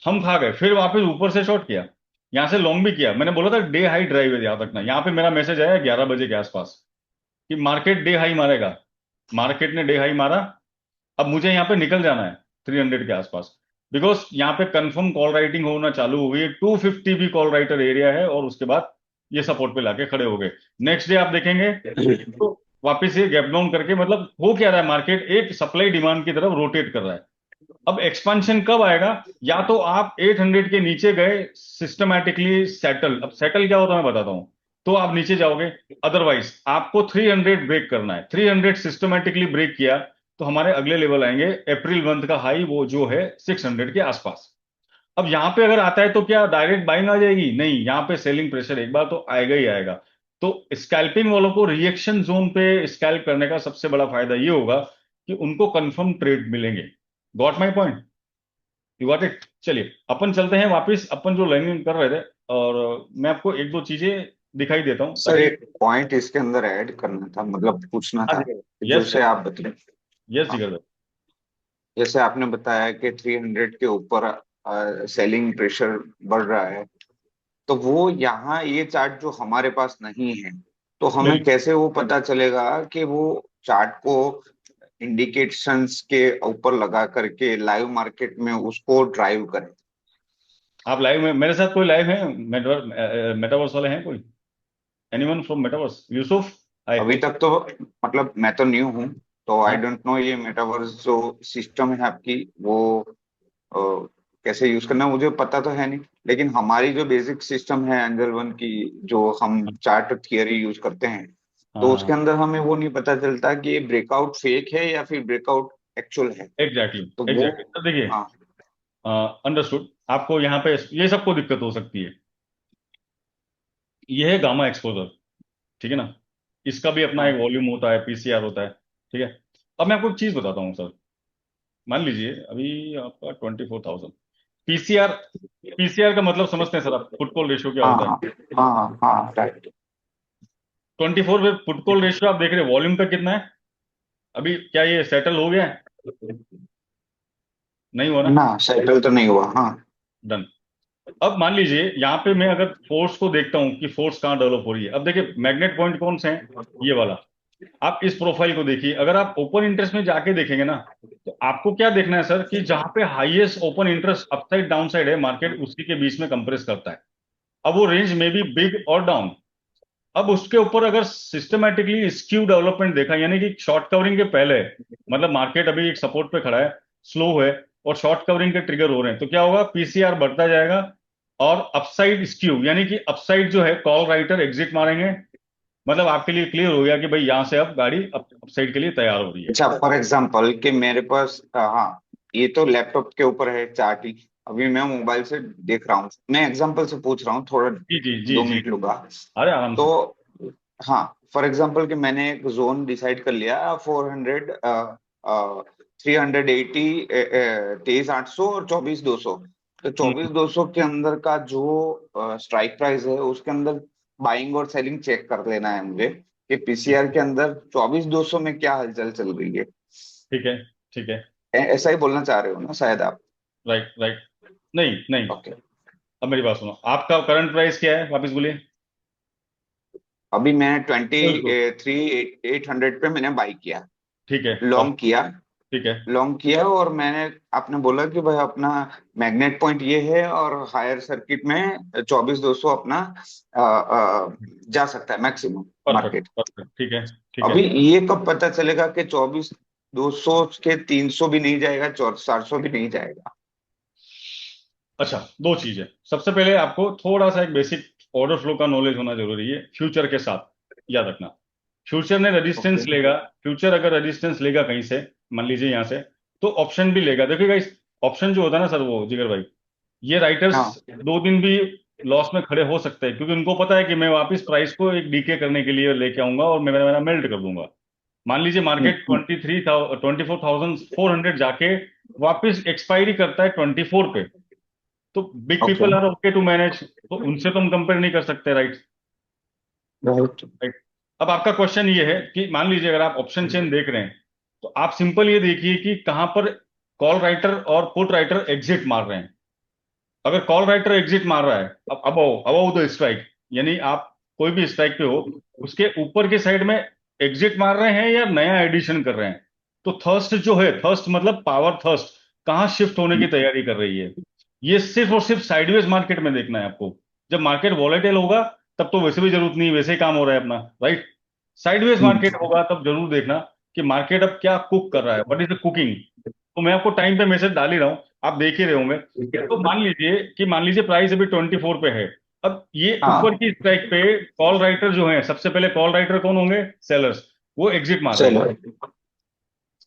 हम खा गए, फिर वापस ऊपर से शॉर्ट किया, यहाँ से लॉन्ग भी किया। मैंने बोला था डे हाई ड्राइव है, याद रखना। यहाँ पे मेरा मैसेज आया 11 बजे के आसपास कि मार्केट डे हाई मारेगा। मार्केट ने डे हाई मारा। अब मुझे यहाँ पे निकल जाना है 300 के आसपास। बिकॉज यहाँ पे कंफर्म कॉल राइटिंग होना चालू हो गई है, 250 भी कॉल राइटर एरिया है, और उसके बाद ये सपोर्ट पे लाके खड़े हो गए। नेक्स्ट डे आप देखेंगे तो वापस ये गैप डाउन करके, मतलब हो क्या रहा है, मार्केट एक सप्लाई डिमांड की तरफ रोटेट कर रहा है। अब एक्सपांशन कब आएगा? या तो आप 800 के नीचे गए, सिस्टमैटिकली सेटल, अब सेटल क्या होता है मैं बताता हूं, तो आप नीचे जाओगे। अदरवाइज आपको 300 ब्रेक करना है। 300 सिस्टमैटिकली ब्रेक किया तो हमारे अगले लेवल आएंगे अप्रैल मंथ का हाई, वो जो है 600 के आसपास। अब यहां पे अगर आता है तो क्या डायरेक्ट बाइंग आ जाएगी? नहीं, यहां पे सेलिंग प्रेशर एक बार तो आएगा ही आएगा। तो स्कैल्पिंग वालों को रिएक्शन जोन पे स्कैल्प करने का सबसे बड़ा फायदा ये होगा कि उनको कंफर्म ट्रेड मिलेंगे। Got my point? You got it? चलिए अपन चलते हैं वापस, अपन जो लर्निंग कर रहे थे, और मैं आपको एक दो चीजें दिखाई देता हूँ सर ताकि। एक पॉइंट इसके अंदर ऐड करना था, मतलब पूछना हाँ था जी, कि यस जैसे आप बताएं। यस हाँ, जिगर भाई। जैसे आपने बताया कि 300 के ऊपर सेलिंग प्रेशर बढ़ रहा है, तो वो यहाँ ये चार्ट जो हमारे पास नहीं है, तो हमें बिल्कुल, कैसे वो पता चलेगा कि वो चार्ट को इंडिकेशंस के ऊपर लगा करके लाइव मार्केट में उसको ड्राइव करें? आप लाइव में मेरे साथ कोई लाइव है? मेटावर्स वाले हैं कोई? Anyone from metaverse? Yusuf, hi. अभी तक तो मतलब मैं तो न्यू हूँ, तो आई हाँ डोंट नो ये मेटावर्स जो सिस्टम है आपकी वो अ, कैसे यूज करना मुझे पता तो है नहीं। लेकिन हमारी जो बेसिक सिस्टम है एंजल वन की, जो हम चार्ट थियरी यूज करते हैं, हाँ तो हाँ उसके अंदर हमें वो नहीं पता चलता कि ये ब्रेकआउट फेक है या फिर ब्रेकआउट एक्चुअल है। एग्जैक्टली तो वो एग्जैक्टली सर, देखिए, हाँ अंडरस्टूड। आपको यहाँ पे ये सबको दिक्कत हो सकती है। ये है गामा एक्सपोजर, ठीक है ना? इसका भी अपना एक हाँ वॉल्यूम होता है, पीसीआर होता है, ठीक है। अब मैं आपको एक चीज बताता हूँ सर। मान लीजिए अभी आपका 24,000 पीसीआर। पीसीआर का मतलब समझते हैं सर आप? फुट कॉल रेशियो क्या हाँ होता है? हाँ हाँ हाँ राइट। 24 पे फुट कॉल रेशियो आप देख रहे हैं, वॉल्यूम पे कितना है? अभी क्या ये सेटल हो गया है? नहीं हुआ ना? ना सेटल तो नहीं हुआ, हाँ। डन। अब मान लीजिए यहाँ पे मैं अगर फोर्स को देखता हूँ कि फोर्स कहाँ डेवलप हो रही है। अब देखिए मैग्नेट पॉइंट कौन से हैं? ये वाला। आप इस प्रोफाइल को देखिए, अगर आप ओपन इंटरेस्ट में जाके देखेंगे ना, तो आपको क्या देखना है सर, कि जहां पे highest open interest upside down side है, मार्केट उसी के बीच में कंप्रेस करता है। अब वो रेंज में भी बिग और डाउन। अब उसके ऊपर अगर सिस्टमैटिकली स्क्यू डेवलपमेंट देखा, यानी कि शॉर्ट कवरिंग के पहले, मतलब मार्केट अभी एक सपोर्ट पे खड़ा है, स्लो है, और शॉर्ट कवरिंग के ट्रिगर हो रहे हैं, तो क्या होगा? पीसीआर बढ़ता जाएगा, और अपसाइड स्क्यू, यानी कि अपसाइड जो है कॉल राइटर एग्जिट मारेंगे। मतलब आपके लिए क्लियर हो गया कि भाई यहां से अब गाड़ी अपसाइड के लिए तैयार हो रही है। अच्छा, फॉर एग्जांपल कि मेरे पास हाँ, ये तो लैपटॉप के ऊपर है चार्ट ही, अभी मैं मोबाइल से देख रहा हूँ, मैं एग्जांपल से पूछ रहा हूँ, थोड़ा जी जी जी दो जी। मिनट लूंगा। अरे आराम तो से। हाँ, फॉर एग्जांपल कि मैंने एक जोन डिसाइड कर लिया 400, 380, 23,800 और 24,200। तो हम्म, 24,200 के अंदर का जो स्ट्राइक प्राइस है उसके अंदर बाइंग और सेलिंग चेक कर लेना है मुझे कि ठीक पीसीआर के अंदर 24,200 में क्या हलचल चल रही है। ठीक है ठीक है। ऐसा ही बोलना चाह रहे हो ना शायद आप? Right right. नहीं नहीं। ओके। अब मेरी बात सुनो, आपका करंट प्राइस क्या है वापस बोलिए? अभी मैंने ट्वेंटी बिल्कुल। थ्री 800 पे मैंने बाई किया, ठीक है, अब लॉन्ग किया। ठीक है। लॉन्ग किया और मैंने, आपने बोला कि भाई अपना मैग्नेट पॉइंट ये है और हायर सर्किट में 24,200 अपना जा सकता है मैक्सिमम परफेक्ट मार्केट। परफेक्ट, ठीक है ठीक है। अभी ये कब पता चलेगा कि 24,200 के 300 भी नहीं जाएगा, 400 भी नहीं जाएगा? अच्छा, दो चीज है। सबसे पहले आपको थोड़ा सा एक बेसिक ऑर्डर फ्लो का नॉलेज होना जरूरी है फ्यूचर के साथ। याद रखना, फ्यूचर ने ओके। रेजिस्टेंस लेगा। फ्यूचर अगर रेजिस्टेंस लेगा कहीं से, मान लीजिए यहाँ से, तो ऑप्शन भी लेगा। देखिएगा इस ऑप्शन जो होता है ना सर, वो जिगर भाई, ये राइटर्स हाँ 2 दिन भी लॉस में खड़े हो सकते हैं, क्योंकि उनको पता है कि मैं वापस प्राइस को एक डीके करने के लिए लेके आऊंगा और मैं मेरा मेरा मेल्ट कर दूंगा। मान लीजिए हम्म, मार्केट 24,400 जाके वापस एक्सपायरी करता है 24 पे, तो big okay people are okay to manage, तो उनसे तो हम कंपेयर नहीं कर सकते, राइट? राइट। राइट। अब आपका क्वेश्चन ये है कि मान लीजिए अगर आप ऑप्शन चेन देख रहे हैं, तो आप सिंपल ये देखिए कि कहां पर कॉल राइटर और पुट राइटर एग्जिट मार रहे हैं। अगर कॉल राइटर एग्जिट मार रहा है, अब अबव अबव द स्ट्राइक, यानी आप कोई भी स्ट्राइक पे हो, उसके ऊपर के साइड में एग्जिट मार रहे हैं या नया एडिशन कर रहे हैं, तो थर्स्ट जो है, थर्स्ट मतलब पावर थर्स्ट, कहाँ शिफ्ट होने की तैयारी कर रही है। ये सिर्फ और सिर्फ साइडवेज मार्केट में देखना है आपको। जब मार्केट वॉलेटाइल होगा तब तो वैसे भी जरूरत नहीं, वैसे ही काम हो रहा है अपना, राइट। साइडवेज मार्केट होगा तब जरूर देखना कि मार्केट अब क्या कुक कर रहा है, व्हाट इज द कुकिंग। तो मैं आपको टाइम पे मैसेज डाल ही रहा हूँ, आप देख ही रहे होंगे। तो मान लीजिए प्राइस अभी 24 पे है। अब ये ऊपर हाँ की स्ट्राइक पे कॉल राइटर जो है, सबसे पहले कॉल राइटर कौन होंगे? सेलर्स, वो एग्जिट मार रहे चलो। हैं।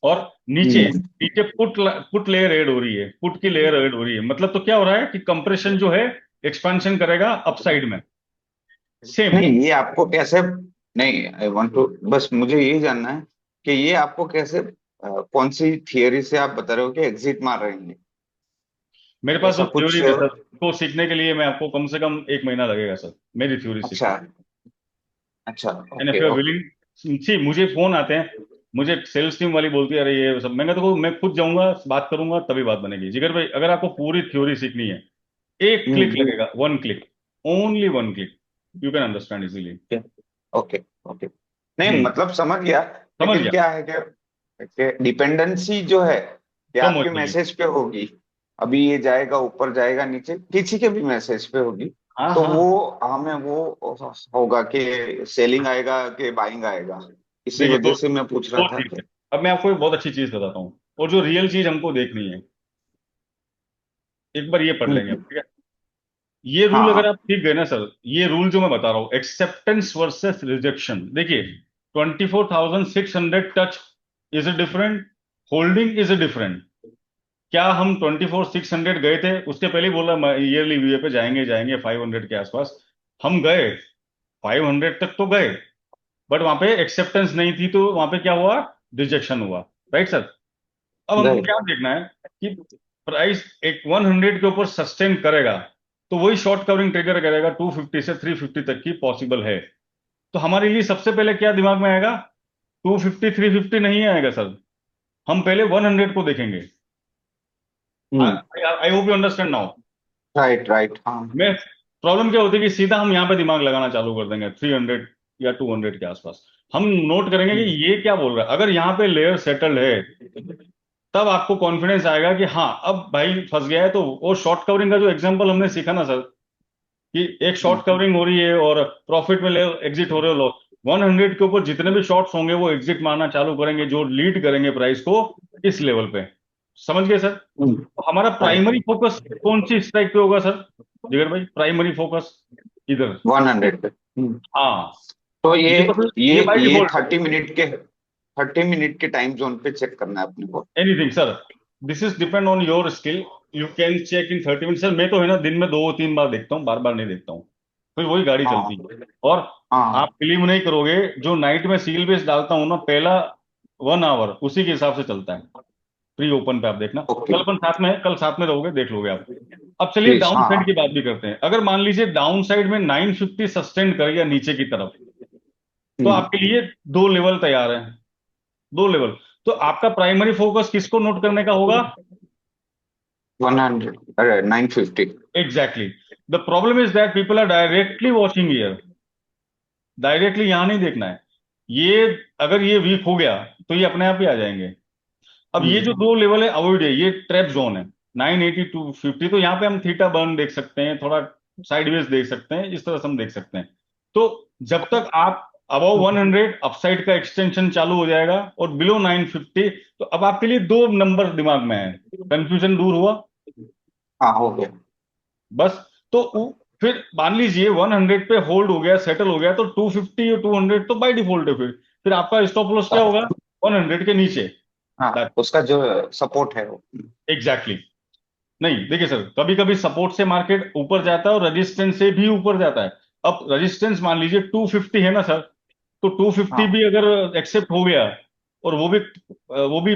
और नीचे नीचे पुट लेयर ऐड हो रही है, पुट की लेयर ऐड हो रही है। मतलब तो क्या हो रहा है कि कंप्रेशन जो है एक्सपेंशन करेगा अपसाइड में, सेम। नहीं ये आपको कैसे, नहीं आई वांट टू, बस मुझे यही जानना है कि ये आपको कैसे, कौन सी थियरी से आप बता रहे हो कि एग्जिट मार रहे हैं? मेरे पास ऐसा जो कुछ। थ्योरी है सर, उसको सीखने के लिए मैं आपको कम से कम 1 महीना लगेगा सर, मेरी थ्योरी अच्छा। सीखने। अच्छा। And if okay you are okay. Willing, see मुझे फोन आते हैं, मुझे सेल्स टीम वाली बोलती है अरे ये सब, मैंने तो मैं खुद जाऊंगा बात करूंगा तभी बात बनेगी। जिगर भाई अगर आपको पूरी थ्योरी सीखनी है, एक क्लिक हम्म। लगेगा, 1 click, only 1 click, you can understand easily. Okay okay. नहीं मतलब समझ गया। समझ लेकिन गया, क्या है कि डिपेंडेंसी जो है ये कम हो आपके जाएगी। मैसेज पे होगी। अभी ये जाएगा ऊपर, जाएगा नीचे, किसी के भी मैसेज पे होगी। हाँ तो हाँ। वो हमें वो होगा कि सेलिंग आएगा कि बाइंग आएगा। इसी देखिए वजह दो से मैं पूछ रहा दो था चीज है। कि। अब मैं आपको एक बहुत अच्छी चीज बताता हूँ, और जो रियल चीज हमको देखनी है, एक बार ये पढ़ लेंगे, हम्म, ठीक है। ये हाँ रूल अगर हाँ। आप ठीक गए ना सर, ये रूल जो मैं बता रहा हूँ, एक्सेप्टेंस वर्सेस रिजेक्शन, देखिए 24,600 touch is a different, holding is a different. क्या हम 24,600 गए थे? उसके पहले ही बोला ईयरली व्यू पे जाएंगे जाएंगे 500 के आसपास, हम गए 500 तक तो गए, बट वहां पे एक्सेप्टेंस नहीं थी, तो वहां पे क्या हुआ? रिजेक्शन हुआ, राइट सर। अब हमको राइट। क्या देखना है कि प्राइस एक 100 के ऊपर सस्टेन करेगा, तो वही शॉर्ट कवरिंग ट्रिगर करेगा 250 से 350 तक की पॉसिबल है। तो हमारे लिए सबसे पहले क्या दिमाग में आएगा? 250 350 नहीं आएगा सर, हम पहले 100 को देखेंगे। Hmm. I hope you understand now. Right right हाँ। मैं प्रॉब्लम क्या होती है कि सीधा हम यहाँ पे दिमाग लगाना चालू कर देंगे 300 या 200 के आसपास। हम नोट करेंगे कि ये क्या बोल रहा है। अगर यहाँ पे लेयर सेटल्ड है, तब आपको कॉन्फिडेंस आएगा कि हाँ अब भाई फंस गया है। तो वो शॉर्ट कवरिंग का जो एग्जांपल हमने सीखा ना सर, कि एक शॉर्ट कवरिंग हो रही है और प्रॉफिट में ले एग्जिट हो रहे हो लोग, 100 के ऊपर जितने भी शॉर्ट्स होंगे वो एग्जिट मारना चालू करेंगे, जो लीड करेंगे प्राइस को इस लेवल पे। समझ गए सर? तो हमारा प्राइमरी राइट। फोकस कौन सी स्ट्राइक पे होगा सर? जिगर भाई प्राइमरी फोकस इधर। 100 पे। हाँ, तो ये तो फिर ये बाय ये डिफॉल्ट है। 30 मिनट के टाइम जोन पे चेक करना है अपने को। Anything sir, this is depend on your skill, you can check in 30 minute. Sir मैं तो है ना दिन में 2 3 बार देखता हूँ, बार बार नहीं देखता हूँ, फिर वही गाड़ी हाँ चलती है। और आप हाँ। बिलीव नहीं करोगे, जो नाइट में सील बेस डालता हूँ ना, पहला 1 आवर उसी के हिसाब से चलता है। प्री ओपन पे आप देखना, ओके। कल अपन साथ में, कल साथ में रहोगे, देख लोगे आप। अब चलिए प्लीज डाउन हाँ साइड हाँ। की बात भी करते हैं। अगर मान लीजिए डाउन साइड में 950 सस्टेन कर गया नीचे की तरफ, तो हम्म, आपके लिए दो लेवल तैयार है, दो लेवल। तो आपका प्राइमरी फोकस किसको नोट करने का होगा? 100 अरे 950। Exactly. The problem is that people are directly watching here, directly यहां नहीं देखना है। ये अगर ये वीक हो गया तो ये अपने आप ही आ जाएंगे। अब ये जो दो लेवल है अवॉइड है, ये ट्रैप जोन है, 980 टू 50। तो यहाँ पे हम थीटा बर्न देख सकते हैं, थोड़ा साइडवेज देख सकते हैं, इस तरह से हम देख सकते हैं। तो जब तक आप अबव 100 अपसाइड का एक्सटेंशन चालू हो जाएगा, और बिलो 950, तो अब आपके लिए दो नंबर दिमाग में है। कंफ्यूजन दूर हुआ? हाँ हो गया। बस। तो फिर मान लीजिए 100 पे होल्ड हो गया, सेटल हो गया, तो 250 और 200 तो बाय डिफॉल्ट है। फिर आपका स्टॉप लॉस क्या होगा? 100 के नीचे। हाँ उसका जो सपोर्ट है वो। एग्जैक्टली। नहीं देखिए सर, कभी कभी सपोर्ट से मार्केट ऊपर जाता है और रेजिस्टेंस से भी ऊपर जाता है। अब रेजिस्टेंस मान लीजिए 250 है ना सर, तो 250 हाँ भी अगर एक्सेप्ट हो गया, और वो भी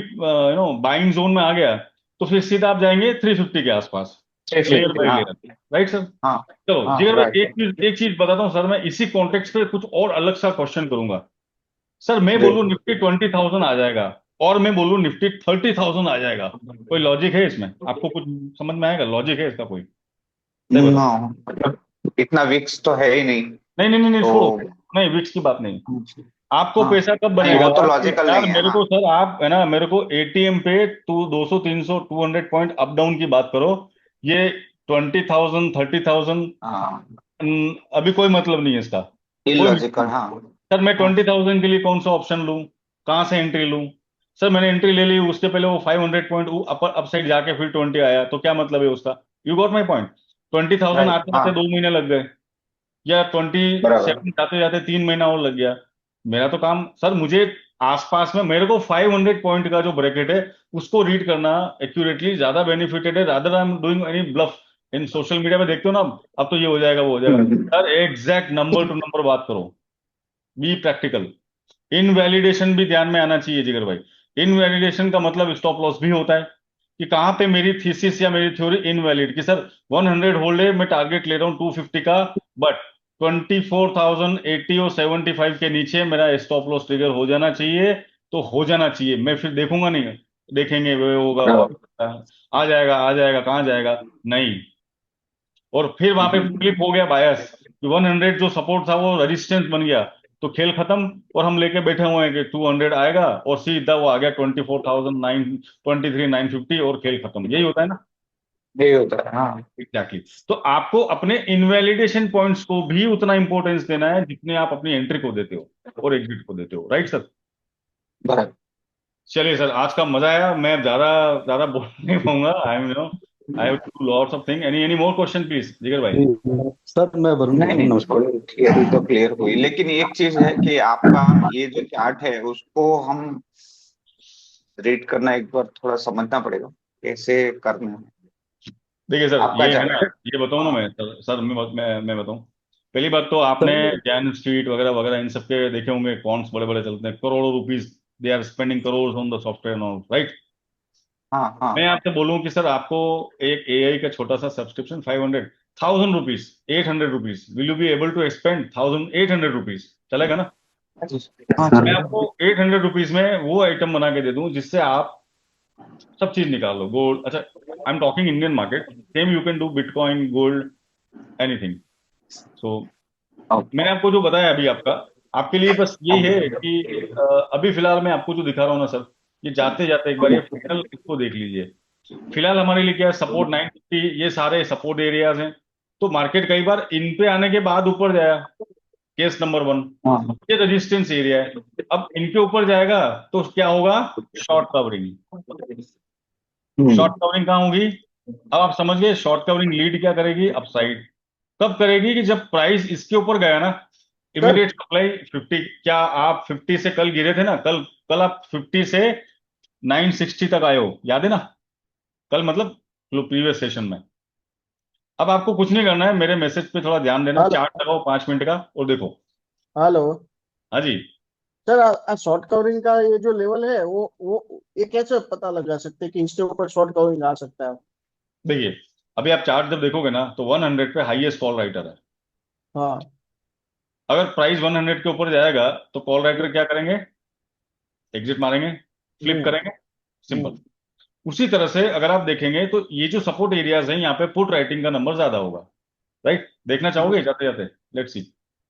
बाइंग जोन में आ गया, तो फिर सीधा आप जाएंगे 350 के आसपास, लेयर 350 बाय हाँ। Layer, right sir. हाँ चलो हाँ जिगर भाई, राइट। एक चीज बताता हूँ सर, मैं इसी कॉन्टेक्स्ट पे कुछ और अलग सा क्वेश्चन करूंगा। सर मैं जी। बोलूँ निफ्टी 20,000 आ जाएगा, और मैं बोलूँ निफ्टी 30,000 आ जाएगा, कोई लॉजिक है इसमें? आपको कुछ समझ में आएगा? लॉजिक है इसका कोई? सही बताओ। नो मतलब इतना विक्स तो है ही नहीं। नहीं नहीं नहीं नहीं, तो छोड़ो, नहीं विक्स की बात नहीं। आपको हाँ पैसा कब नहीं, बनेगा वो तो कि लॉजिकल यार नहीं है। मेरे हाँ को सर, आप है ना, मेरे को एटीएम पे 200 300 200 पॉइंट अप डाउन की बात करो, ये 20,000 30,000 हाँ, अभी कोई मतलब नहीं है इसका, कोई मतलब इलॉजिकल। नहीं। हाँ सर मैं हाँ 20,000 के लिए कौन सा ऑप्शन लूं, कहाँ से एंट्री लूं? सर मैंने एंट्री ले ली, उसके पहले वो 500 पॉइंट अपर अपसाइड जाके फिर 20 आया, तो क्या मतलब है उसका? You got my point. 20,000 right. आते हाँ आते 2 महीने लग गए, या बराबर। 27 जाते जाते 3 महीना और लग गया। मेरा तो काम सर, मुझे आसपास में मेरे को 500 पॉइंट का जो ब्रैकेट है उसको रीड करना एक्यूरेटली ज्यादा बेनिफिटेड है, rather I am doing any bluff. इन सोशल मीडिया में देखते हो ना, अब तो ये हो जाएगा वो हो जाएगा। Sir exact number two number बात करो, बी प्रैक्टिकल। इनवैलिडेशन भी ध्यान में आना चाहिए जिगर भाई। इनवैलिडेशन का मतलब स्टॉप लॉस भी होता है, कि कहां पे मेरी थीसिस या मेरी थ्योरी इनवैलिड, कि सर 100 होल्ड है, मैं टारगेट ले रहा हूँ 250 का, बट 24,080 और 75 के नीचे मेरा स्टॉप लॉस ट्रिगर हो जाना चाहिए, तो हो जाना चाहिए। मैं फिर देखूंगा नहीं, देखेंगे वो होगा वो बराबर। आ जाएगा कहाँ जाएगा, नहीं। और फिर वहां पे फ्लिप हो गया बायस, कि 100 जो सपोर्ट था वो रेजिस्टेंस बन गया, तो खेल खत्म। और हम लेके बैठे हुए हैं कि 200 आएगा, और सीधा वो आ गया 24,923 950, और खेल खत्म। यही होता है ना? यही होता है। हाँ एग्जैक्टली तो आपको अपने इनवैलिडेशन पॉइंट्स को भी उतना इंपॉर्टेंस देना है जितने आप अपनी एंट्री को देते हो और एग्जिट को देते हो, राइट सर? बराबर। चलिए सर, आज का मजा आया, मैं ज्यादा ज्यादा बोल नहीं पाऊंगा, I am I have to lots of thing. Any more question please Jigar भाई? सर मैं वरुण नहीं बोल रहा हूँ, नहीं, नमस्कार। थोड़ी थियरी तो क्लियर हुई, लेकिन एक चीज है कि आपका ये जो चार्ट है उसको हम रीड करना एक बार थोड़ा समझना पड़ेगा कैसे करना है देखिए सर, आपका ये है ना, चार्ट। ये बताऊं ना हाँ मैं सर, मैं बताऊं। पहली बात तो आपने सर जैन स्ट्रीट वगैरह वगैरह इन सब के देखे होंगे, कॉन्स बड़े बड़े चलते हैं, करोड़ों rupees, they are spending crore on the software now, right? हाँ हाँ मैं आपसे बोलूं कि सर आपको एक एआई का छोटा सा subscription 500 1000 rupees, 800 rupees, will you be able to spend 1800 rupees? चलेगा ना? हाँ मैं चलो। आपको 800 रुपीज में वो आइटम बना के दे दूं जिससे आप सब चीज निकाल लो, गोल्ड, अच्छा I am talking Indian market, same you can do bitcoin, gold, anything. So okay. मैंने आपको जो बताया अभी, आपका आपके लिए बस यही है कि अभी फिलहाल मैं आपको जो दिखा रहा हूँ ना सर, ये जाते जाते एक बार ये फाइनल इसको देख लीजिए। फिलहाल हमारे लिए क्या है, सपोर्ट 950, ये सारे सपोर्ट एरियाज हैं। तो मार्केट कई बार इन पे आने के बाद ऊपर जाया, केस नंबर 1, हाँ ये रेजिस्टेंस एरिया है। अब इनके ऊपर जाएगा तो क्या होगा? Short covering. शॉर्ट हम्म कवरिंग कहाँ होगी? अब आप समझ गए, शॉर्ट कवरिंग लीड क्या करेगी अपसाइड, कब करेगी? कि जब प्राइस इसके ऊपर गया ना, सर इमीडिएट सप्लाई 50। क्या आप 50 से कल गिरे थे ना, कल कल आप 50 से 960 तक आए हो, याद है ना? कल मतलब प्रीवियस सेशन में। अब आपको कुछ नहीं करना है, मेरे मैसेज पे थोड़ा ध्यान देना, हेलो चार्ट लगाओ 5 मिनट का और देखो। हेलो हाँ जी। सर, शॉर्ट कवरिंग का ये जो लेवल है वो ये कैसे पता लगा सकते हैं कि इसके ऊपर शॉर्ट कवरिंग आ सकता है? देखिए, अभी आप चार्ट जब देखोगे ना, तो 100 पे हाईएस्ट कॉल राइटर है। हाँ। अगर प्राइस 100 के ऊपर जाएगा तो कॉल राइटर क्या करेंगे? एग्जिट मारेंगे, फ्लिप हम्म करेंगे, सिंपल। हम्म उसी तरह से अगर आप देखेंगे तो ये जो सपोर्ट एरियाज हैं, यहाँ पे पुट राइटिंग का नंबर ज्यादा होगा, राइट? देखना चाहोगे जाते जाते? Let's see.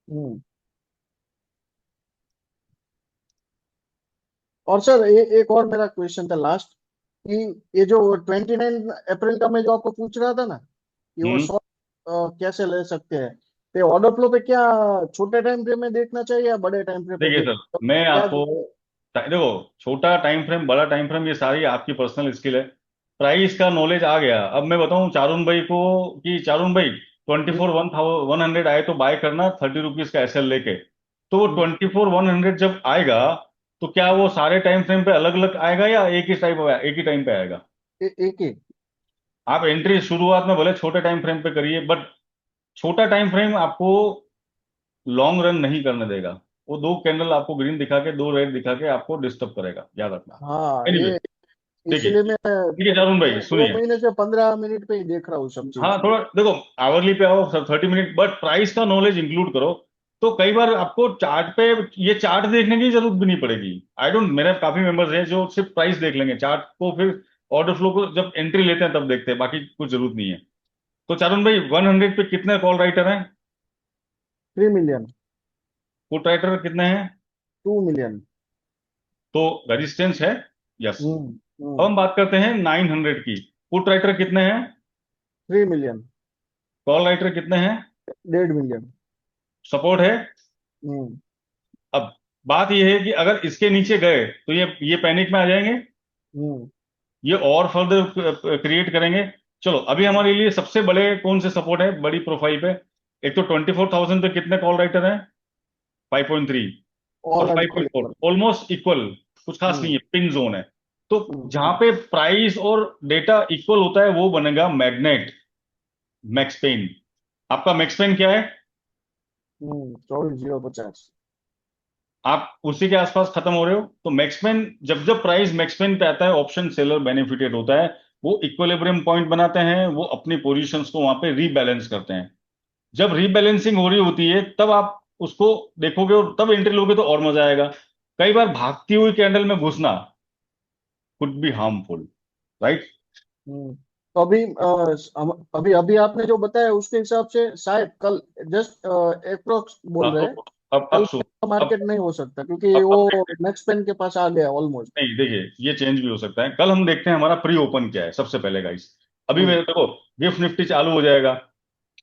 हम्म। और सर एक और मेरा क्वेश्चन था लास्ट, कि ये जो 29 अप्रैल का मैं जो आपको पूछ रहा था ना, कि वो हम्म। शॉर्ट कैसे ले सकते हैं, तो ऑर्डर फ्लो पे क्या छोटे टाइम फ्रेम में देखना चाहिए या बड़े टाइम फ्रेम पे देखिए सर, देखना मैं क्या? आपको देखो, छोटा टाइम फ्रेम बड़ा टाइम फ्रेम ये सारी आपकी पर्सनल स्किल है। प्राइस का नॉलेज आ गया, अब मैं बताऊं चारुन भाई को कि चारुन भाई 24,100 आए तो बाय करना 30 रुपीज का एसएल लेके। तो वो 24,100 जब आएगा, तो क्या वो सारे टाइम फ्रेम पे अलग अलग आएगा या एक ही टाइम पे आएगा? एक ही। आप एंट्री शुरुआत में भले छोटे टाइम फ्रेम पे करिए, बट छोटा टाइम फ्रेम आपको लॉन्ग रन नहीं करने देगा। वो दो कैंडल आपको ग्रीन दिखा के, दो रेड दिखा के आपको डिस्टर्ब करेगा, याद रखना। हाँ, एनीवे, ये देखिए इसलिए मैं देखिए चारुन भाई दो सुनिए, महीने से 15 मिनट पे ही देख रहा हूँ सब हाँ चीज। थोड़ा देखो, आवरली पे आओ सर, 30 मिनट, बट प्राइस का नॉलेज इंक्लूड करो। तो कई बार आपको चार्ट पे ये चार्ट देखने की जरूरत भी नहीं पड़ेगी। आई डोंट, मेरे काफी मेंबर्स हैं जो सिर्फ प्राइस देख लेंगे, चार्ट को फिर ऑर्डर फ्लो को जब एंट्री लेते हैं तब देखते हैं, बाकी कुछ जरूरत नहीं है। तो चारुन भाई 100 पे कितने कॉल राइटर हैं? 3 मिलियन। पुट राइटर कितने हैं? 2 मिलियन। तो रेजिस्टेंस है। यस। हम्म। अब हम बात करते हैं 900 की। पुट राइटर कितने हैं? 3 मिलियन। कॉल राइटर कितने हैं? 1.5 मिलियन। सपोर्ट है। हम्म। अब बात यह है कि अगर इसके नीचे गए तो ये पैनिक में आ जाएंगे, हम्म। ये और फर्दर क्रिएट करेंगे। चलो अभी हमारे लिए सबसे बड़े कौन से सपोर्ट है बड़ी प्रोफाइल पे? एक तो 24,000 पे कितने कॉल राइटर हैं? 5.3 और ऑल एंड 5.4, ऑलमोस्ट इक्वल, कुछ खास नहीं हम्म। है, पिन जोन है। तो हम्म। जहां पे प्राइस और डेटा इक्वल होता है वो बनेगा मैग्नेट, मैक्स पेन। आपका मैक्स पेन क्या है? 24,050। आप उसी के आसपास खत्म हो रहे हो। तो मैक्समैन, जब जब प्राइस मैक्समैन पे आता है ऑप्शन सेलर बेनिफिटेड होता है। वो इक्विलिब्रियम पॉइंट बनाते हैं, वो अपनी पोजीशंस को वहां पे रीबैलेंस करते हैं। जब रीबैलेंसिंग हो रही होती है तब आप उसको देखोगे और तब एंट्री लोगे तो और मजा आएगा। कई बार भागती हुई कैंडल में घुसना कुड बी हार्मफुल, राइट? तो अभी अभी अभी आपने जो बताया उसके हिसाब से शायद कल, जस्ट अप्रोक्स बोल रहे हैं, तो अब कल सुन। अब मार्केट नहीं हो सकता क्योंकि अब वो नेक्स्ट पेन के पास आ गया ऑलमोस्ट। नहीं, देखिए ये चेंज भी हो सकता है। कल हम देखते हैं हमारा प्री ओपन क्या है सबसे पहले गाइस। अभी हम्म। मेरे देखो, गिफ्ट निफ्टी चालू हो जाएगा।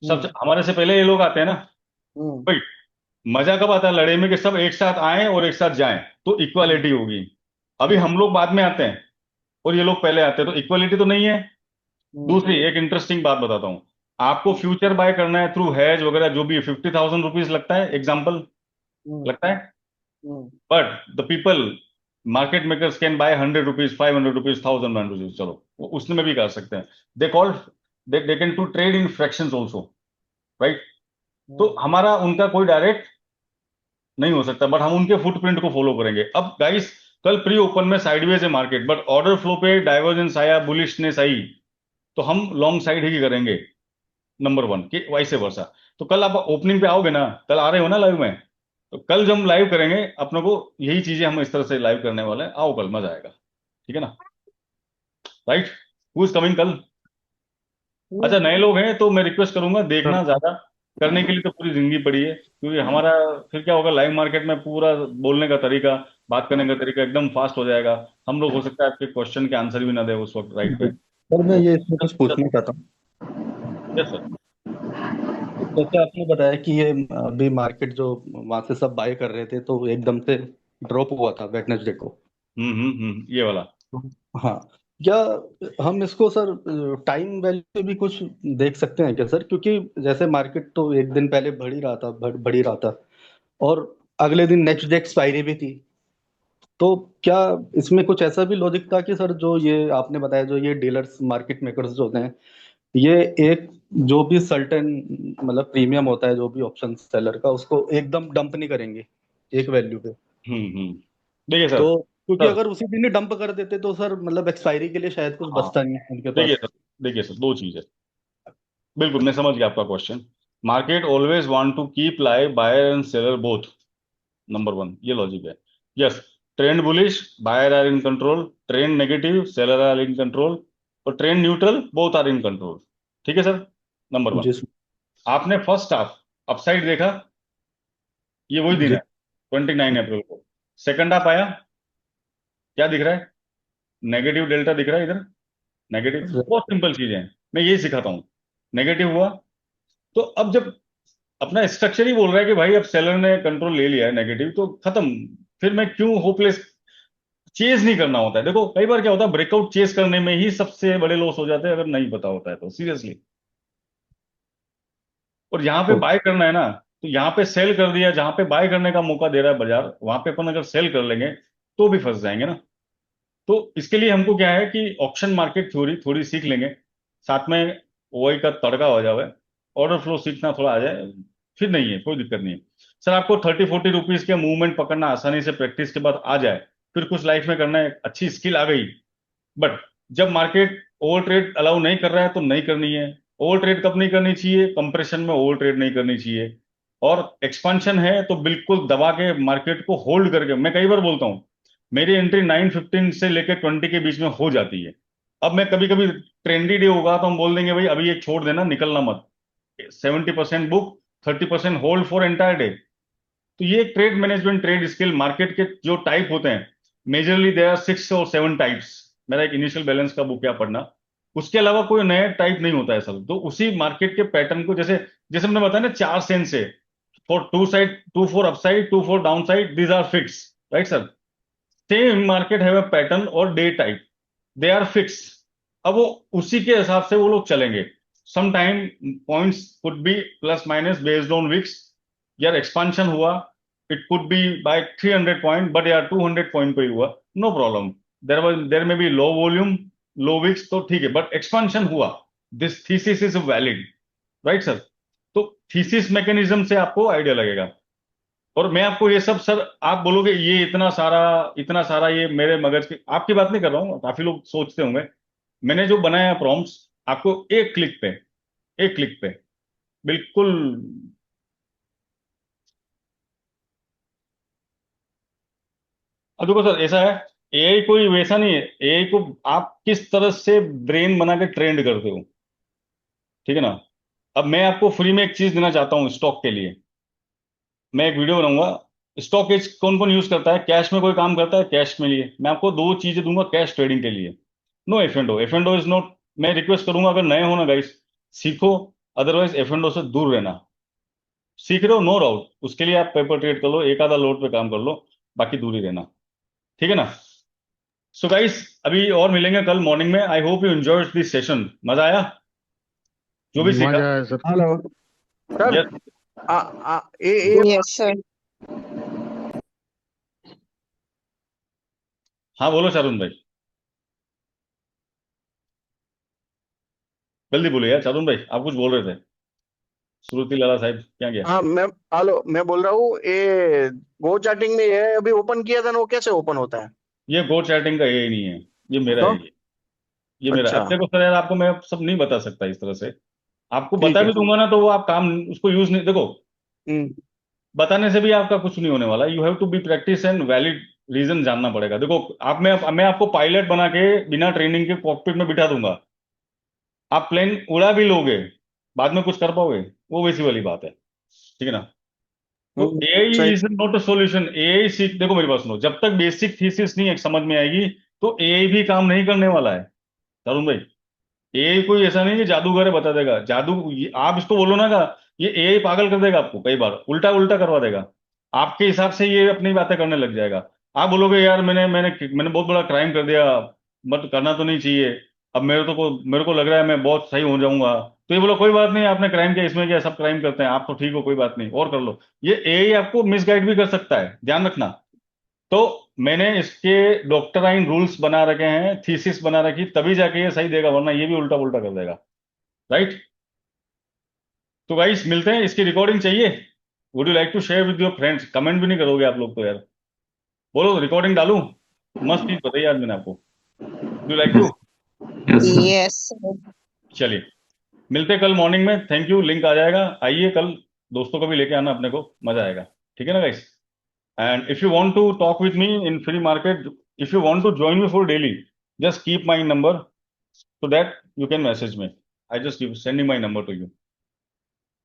सब हम्म। हमारे से पहले ये लोग आते हैं ना हम्म। भाई। मजा कब आता है लड़ाई में? कि सब एक साथ आए और एक साथ जाएं, तो हम्म। इक्वालिटी होगी। अभी हम्म। हम लोग बाद में आते हैं और ये लोग पहले आते हैं, तो इक्वालिटी तो नहीं है। हम्म। दूसरी एक इंटरेस्टिंग बात बताता हूं। आपको हम्म। फ्यूचर बाय करना है थ्रू हैज वगैरह जो भी, 50,000 रुपीज लगता है एग्जाम्पल, हम्म। लगता है। Hmm. But the people, market makers can buy 100 rupees, 500 rupees, 1,000 rupees, चलो वो उसमें भी कर सकते हैं। They call, they can to trade in fractions also, right? तो हम्म। हमारा उनका कोई डायरेक्ट नहीं हो सकता, बट हम उनके फुटप्रिंट को फॉलो करेंगे। अब गाइस, कल प्री ओपन में साइडवेज है मार्केट, बट ऑर्डर फ्लो पे डाइवर्जेंस आया, बुलिशनेस आई, तो हम लॉन्ग साइड ही करेंगे। नंबर वन कि वाइसे वर्सा। तो कल आप ओपनिंग पे आओगे ना, कल आ रहे हो ना लाइव में? तो कल जब हम लाइव करेंगे अपने को यही चीजें हम इस तरह से लाइव करने वाले हैं। आओ कल, मजा आएगा, ठीक है ना? राइट? हु इज कमिंग कल? अच्छा, नए लोग हैं तो मैं रिक्वेस्ट करूंगा सर देखना ज्यादा। करने के लिए तो पूरी जिंदगी पड़ी है, क्योंकि हमारा फिर क्या होगा, लाइव मार्केट में पूरा बोलने का तरीका, बात करने का तरीका एकदम फास्ट हो जाएगा। हम लोग हो सकता है आपके क्वेश्चन के आंसर भी ना दे उस वक्त राइट पे। सर मैं ये इसमें कुछ पूछना चाहता हूँ। Yes sir. जैसे आपने बताया कि ये अभी मार्केट जो वहां से सब बाय कर रहे थे तो एकदम से ड्रॉप हुआ था वेडनेसडे को। ये वाला। हाँ, क्या हम इसको सर टाइम वैल्यू पे भी कुछ देख सकते हैं क्या सर? क्योंकि जैसे मार्केट तो एक दिन पहले बढ़ ही रहा था और अगले दिन नेक्स्ट डे एक्सपायरी भी थी। तो क्या इसमें कुछ ऐसा भी लॉजिक था कि सर जो ये आपने बताया जो ये डीलर्स मार्केट मेकर्स जो होते हैं ये एक जो भी सर्टेन मतलब प्रीमियम होता है जो भी ऑप्शन सेलर का उसको एकदम डंप नहीं करेंगे एक वैल्यू पे? देखिए सर। तो क्योंकि सर अगर उसी दिन ही डंप कर देते तो सर मतलब एक्सपायरी के लिए शायद कुछ हाँ, बचता नहीं है उनके देखिए पास। सर, देखिए सर, दो चीज है। बिल्कुल मैं समझ गया आपका question. Market always want to keep live buyer and seller both, number one, ये लॉजिक है। Yes, trend bullish, buyer are in control, trend negative, seller are in control, और trend neutral, both are in control. ठीक है sir, number one. जी आपने first half upside देखा, ये वही दिन जी। है, 29 अप्रैल को। सेकंड हाफ आया, क्या दिख रहा है? नेगेटिव डेल्टा दिख रहा है इधर, नेगेटिव। बहुत सिंपल चीजें हैं, मैं यही सिखाता हूँ। नेगेटिव हुआ, तो अब जब अपना स्ट्रक्चर ही बोल रहा है कि भाई अब सेलर ने कंट्रोल ले लिया है, नेगेटिव, तो खत्म। फिर मैं क्यों होपलेस चेज नहीं करना होता है? देखो कई बार क्या होता है, ब्रेकआउट चेज करने में ही सबसे बड़े लॉस हो जाते हैं अगर नहीं पता होता है तो, सीरियसली। और यहाँ पे ओ, बाय करना है ना, तो यहाँ पे सेल कर दिया, जहां पे बाय करने का मौका दे रहा है बाजार, वहां पे अपन अगर सेल कर लेंगे तो भी फंस जाएंगे ना। तो इसके लिए हमको क्या है कि ऑप्शन मार्केट थ्योरी थोड़ी सीख लेंगे, साथ में ओआई का तड़का हो जाए, ऑर्डर फ्लो सीखना थोड़ा आ जाए, फिर नहीं है, कोई दिक्कत नहीं है। सर आपको 30-40 रुपीज के मूवमेंट पकड़ना आसानी से प्रैक्टिस के बाद आ जाए, फिर कुछ लाइफ में करना है, अच्छी स्किल आ गई। बट जब मार्केट ओवर ट्रेड अलाउ नहीं कर रहा है तो नहीं करनी है। ओवर ट्रेड कब नहीं करनी चाहिए? कंप्रेशन में ओवर ट्रेड नहीं करनी चाहिए। और एक्सपांशन है तो बिल्कुल दबा के मार्केट को होल्ड करके, मैं कई बार बोलता हूं, मेरी एंट्री 9:15 से लेकर 20 के बीच में हो जाती है। अब मैं कभी कभी ट्रेंडी डे होगा तो हम बोल देंगे भाई अभी एक छोड़ देना, निकलना मत। 70% book, 30% hold for entire day. तो ये trade management, trade skill, market के जो टाइप होते हैं, मेजरली देयर आर 6 और 7 टाइप्स। मेरा एक इनिशियल बैलेंस का बुक या पढ़ना, उसके अलावा कोई नया टाइप नहीं होता है सर। तो उसी मार्केट के पैटर्न को, जैसे जैसे मैंने बताया ना 4 सेंस है, for 2 side, 2 for upside, 2 for down side, these are fix, right sir. Same market have a pattern और day type, they are fix. अब वो उसी के हिसाब से वो लोग चलेंगे। Some time points could be plus minus based on wicks. यार एक्सपांशन हुआ, it could be by 300 point, but यार 200 पॉइंट पे ही हुआ, no problem. There may be low volume, low wicks, तो ठीक है, बट एक्सपांशन हुआ, this thesis is valid, right sir. तो थीसिस मैकेनिज्म से आपको आइडिया लगेगा। और मैं आपको ये सब सर, आप बोलोगे ये इतना सारा ये मेरे मगज की, आपकी बात नहीं कर रहा हूँ, काफी लोग सोचते होंगे। मैंने जो बनाया प्रॉम्प्ट्स, आपको एक क्लिक पे बिल्कुल। अब देखो सर, ऐसा है, एआई कोई वैसा नहीं है। एआई को आप किस तरह से ब्रेन बना के ट्रेंड करते हो, ठीक है ना। अब मैं आपको फ्री में एक चीज देना चाहता हूँ स्टॉक के लिए। मैं एक वीडियो बनाऊंगा, स्टॉक एज कौन कौन यूज करता है, कैश में कोई काम करता है, कैश में लिए मैं आपको 2 चीजें दूंगा कैश ट्रेडिंग के लिए। No F and O, F and O is not. मैं रिक्वेस्ट करूंगा, अगर नए हो ना गाइस, सीखो, अदरवाइज एफ एंड ओ से दूर रहना। सीख रहे हो, नो डाउट, उसके लिए आप पेपर ट्रेड कर लो, एक आधा लोड पे काम कर लो, बाकी दूर ही रहना, ठीक है ना। सो गाइस, अभी और मिलेंगे कल मॉर्निंग में। आई hope you enjoyed this session, मजा आया जो भी सीखा। मजा है सर। Hello sir. यस, ये यस सर। हाँ बोलो चारुन भाई, जल्दी बोलो यार चारुन भाई, आप कुछ बोल रहे थे। सुरती लाला साहब क्या गया। हाँ मैं हेलो मैं बोल रहा हूँ ये गो चैटिंग में ये अभी ओपन किया था ना, वो कैसे ओपन होता है? ये गो चैटिंग का ये नहीं है, ये मेरा तो है ये मेरा। अच्छा अब देखो सर यार, आपको मैं सब नहीं बता सकता इस तरह से। आपको ठीक बता है। भी दूंगा ना, तो वो आप काम उसको यूज नहीं, देखो हम्म। बताने से भी आपका कुछ नहीं होने वाला। You have to be practice and valid reason जानना पड़ेगा। देखो आप, मैं आपको पायलट बना के बिना ट्रेनिंग के कॉकपिट में बिठा दूंगा, आप प्लेन उड़ा भी लोगे, बाद में कुछ कर पाओगे, वो वैसी वाली बात है, ठीक है ना। तो एआई सही। Is not a solution. AI सीख, देखो मेरी बात सुनो, जब तक बेसिक थीसिस नहीं एक समझ में आएगी, तो एआई भी काम नहीं करने वाला है तरुण भाई। एआई कोई ऐसा नहीं कि जादूगर है बता देगा जादू। आप इसको बोलो ना का, ये एआई पागल कर देगा आपको, कई बार उल्टा उल्टा करवा देगा, आपके हिसाब से ये अपनी बातें करने लग जाएगा। आप बोलोगे यार मैंने बहुत बड़ा क्राइम कर दिया, मत करना तो नहीं चाहिए, अब मेरे को लग रहा है मैं बहुत सही हो जाऊंगा। तो ये बोलो कोई बात नहीं, आपने क्राइम किया, इसमें क्या, सब क्राइम करते हैं, आप तो ठीक हो, कोई बात नहीं और कर लो। ये एआई आपको मिसगाइड भी कर सकता है, ध्यान रखना। तो मैंने इसके डॉक्टराइन रूल्स बना रखे हैं, थीसिस बना रखी, तभी जाके ये सही देगा, वरना ये भी उल्टा उल्टा कर देगा, राइट। तो गाइस मिलते हैं, इसकी रिकॉर्डिंग चाहिए, would you like to share with your friends. Comment भी नहीं करोगे आप लोग तो यार, बोलो रिकॉर्डिंग डालूं। मस्त चीज बताइए आज मैंने आपको, would you like to. Yes, sir. Yes sir. चलिए मिलते हैं कल मॉर्निंग में, थैंक यू। लिंक आ जाएगा, आइए कल, दोस्तों को भी लेके आना अपने को, मजा आएगा, ठीक है ना guys. And if you want to talk with me in free market, if you want to join me for daily, just keep my number so that you can message me. I just give sending my number to you.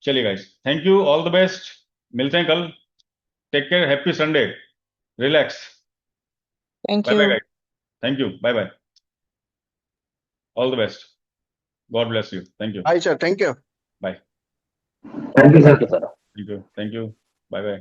चलिए guys, thank you, all the best. मिलते हैं कल, take care, happy Sunday, relax, thank bye bye you. guys, thank you, bye bye, all the best, God bless you, thank you, hi sir, thank you. bye, Thank you, thank you sir. Sir. thank you, bye bye.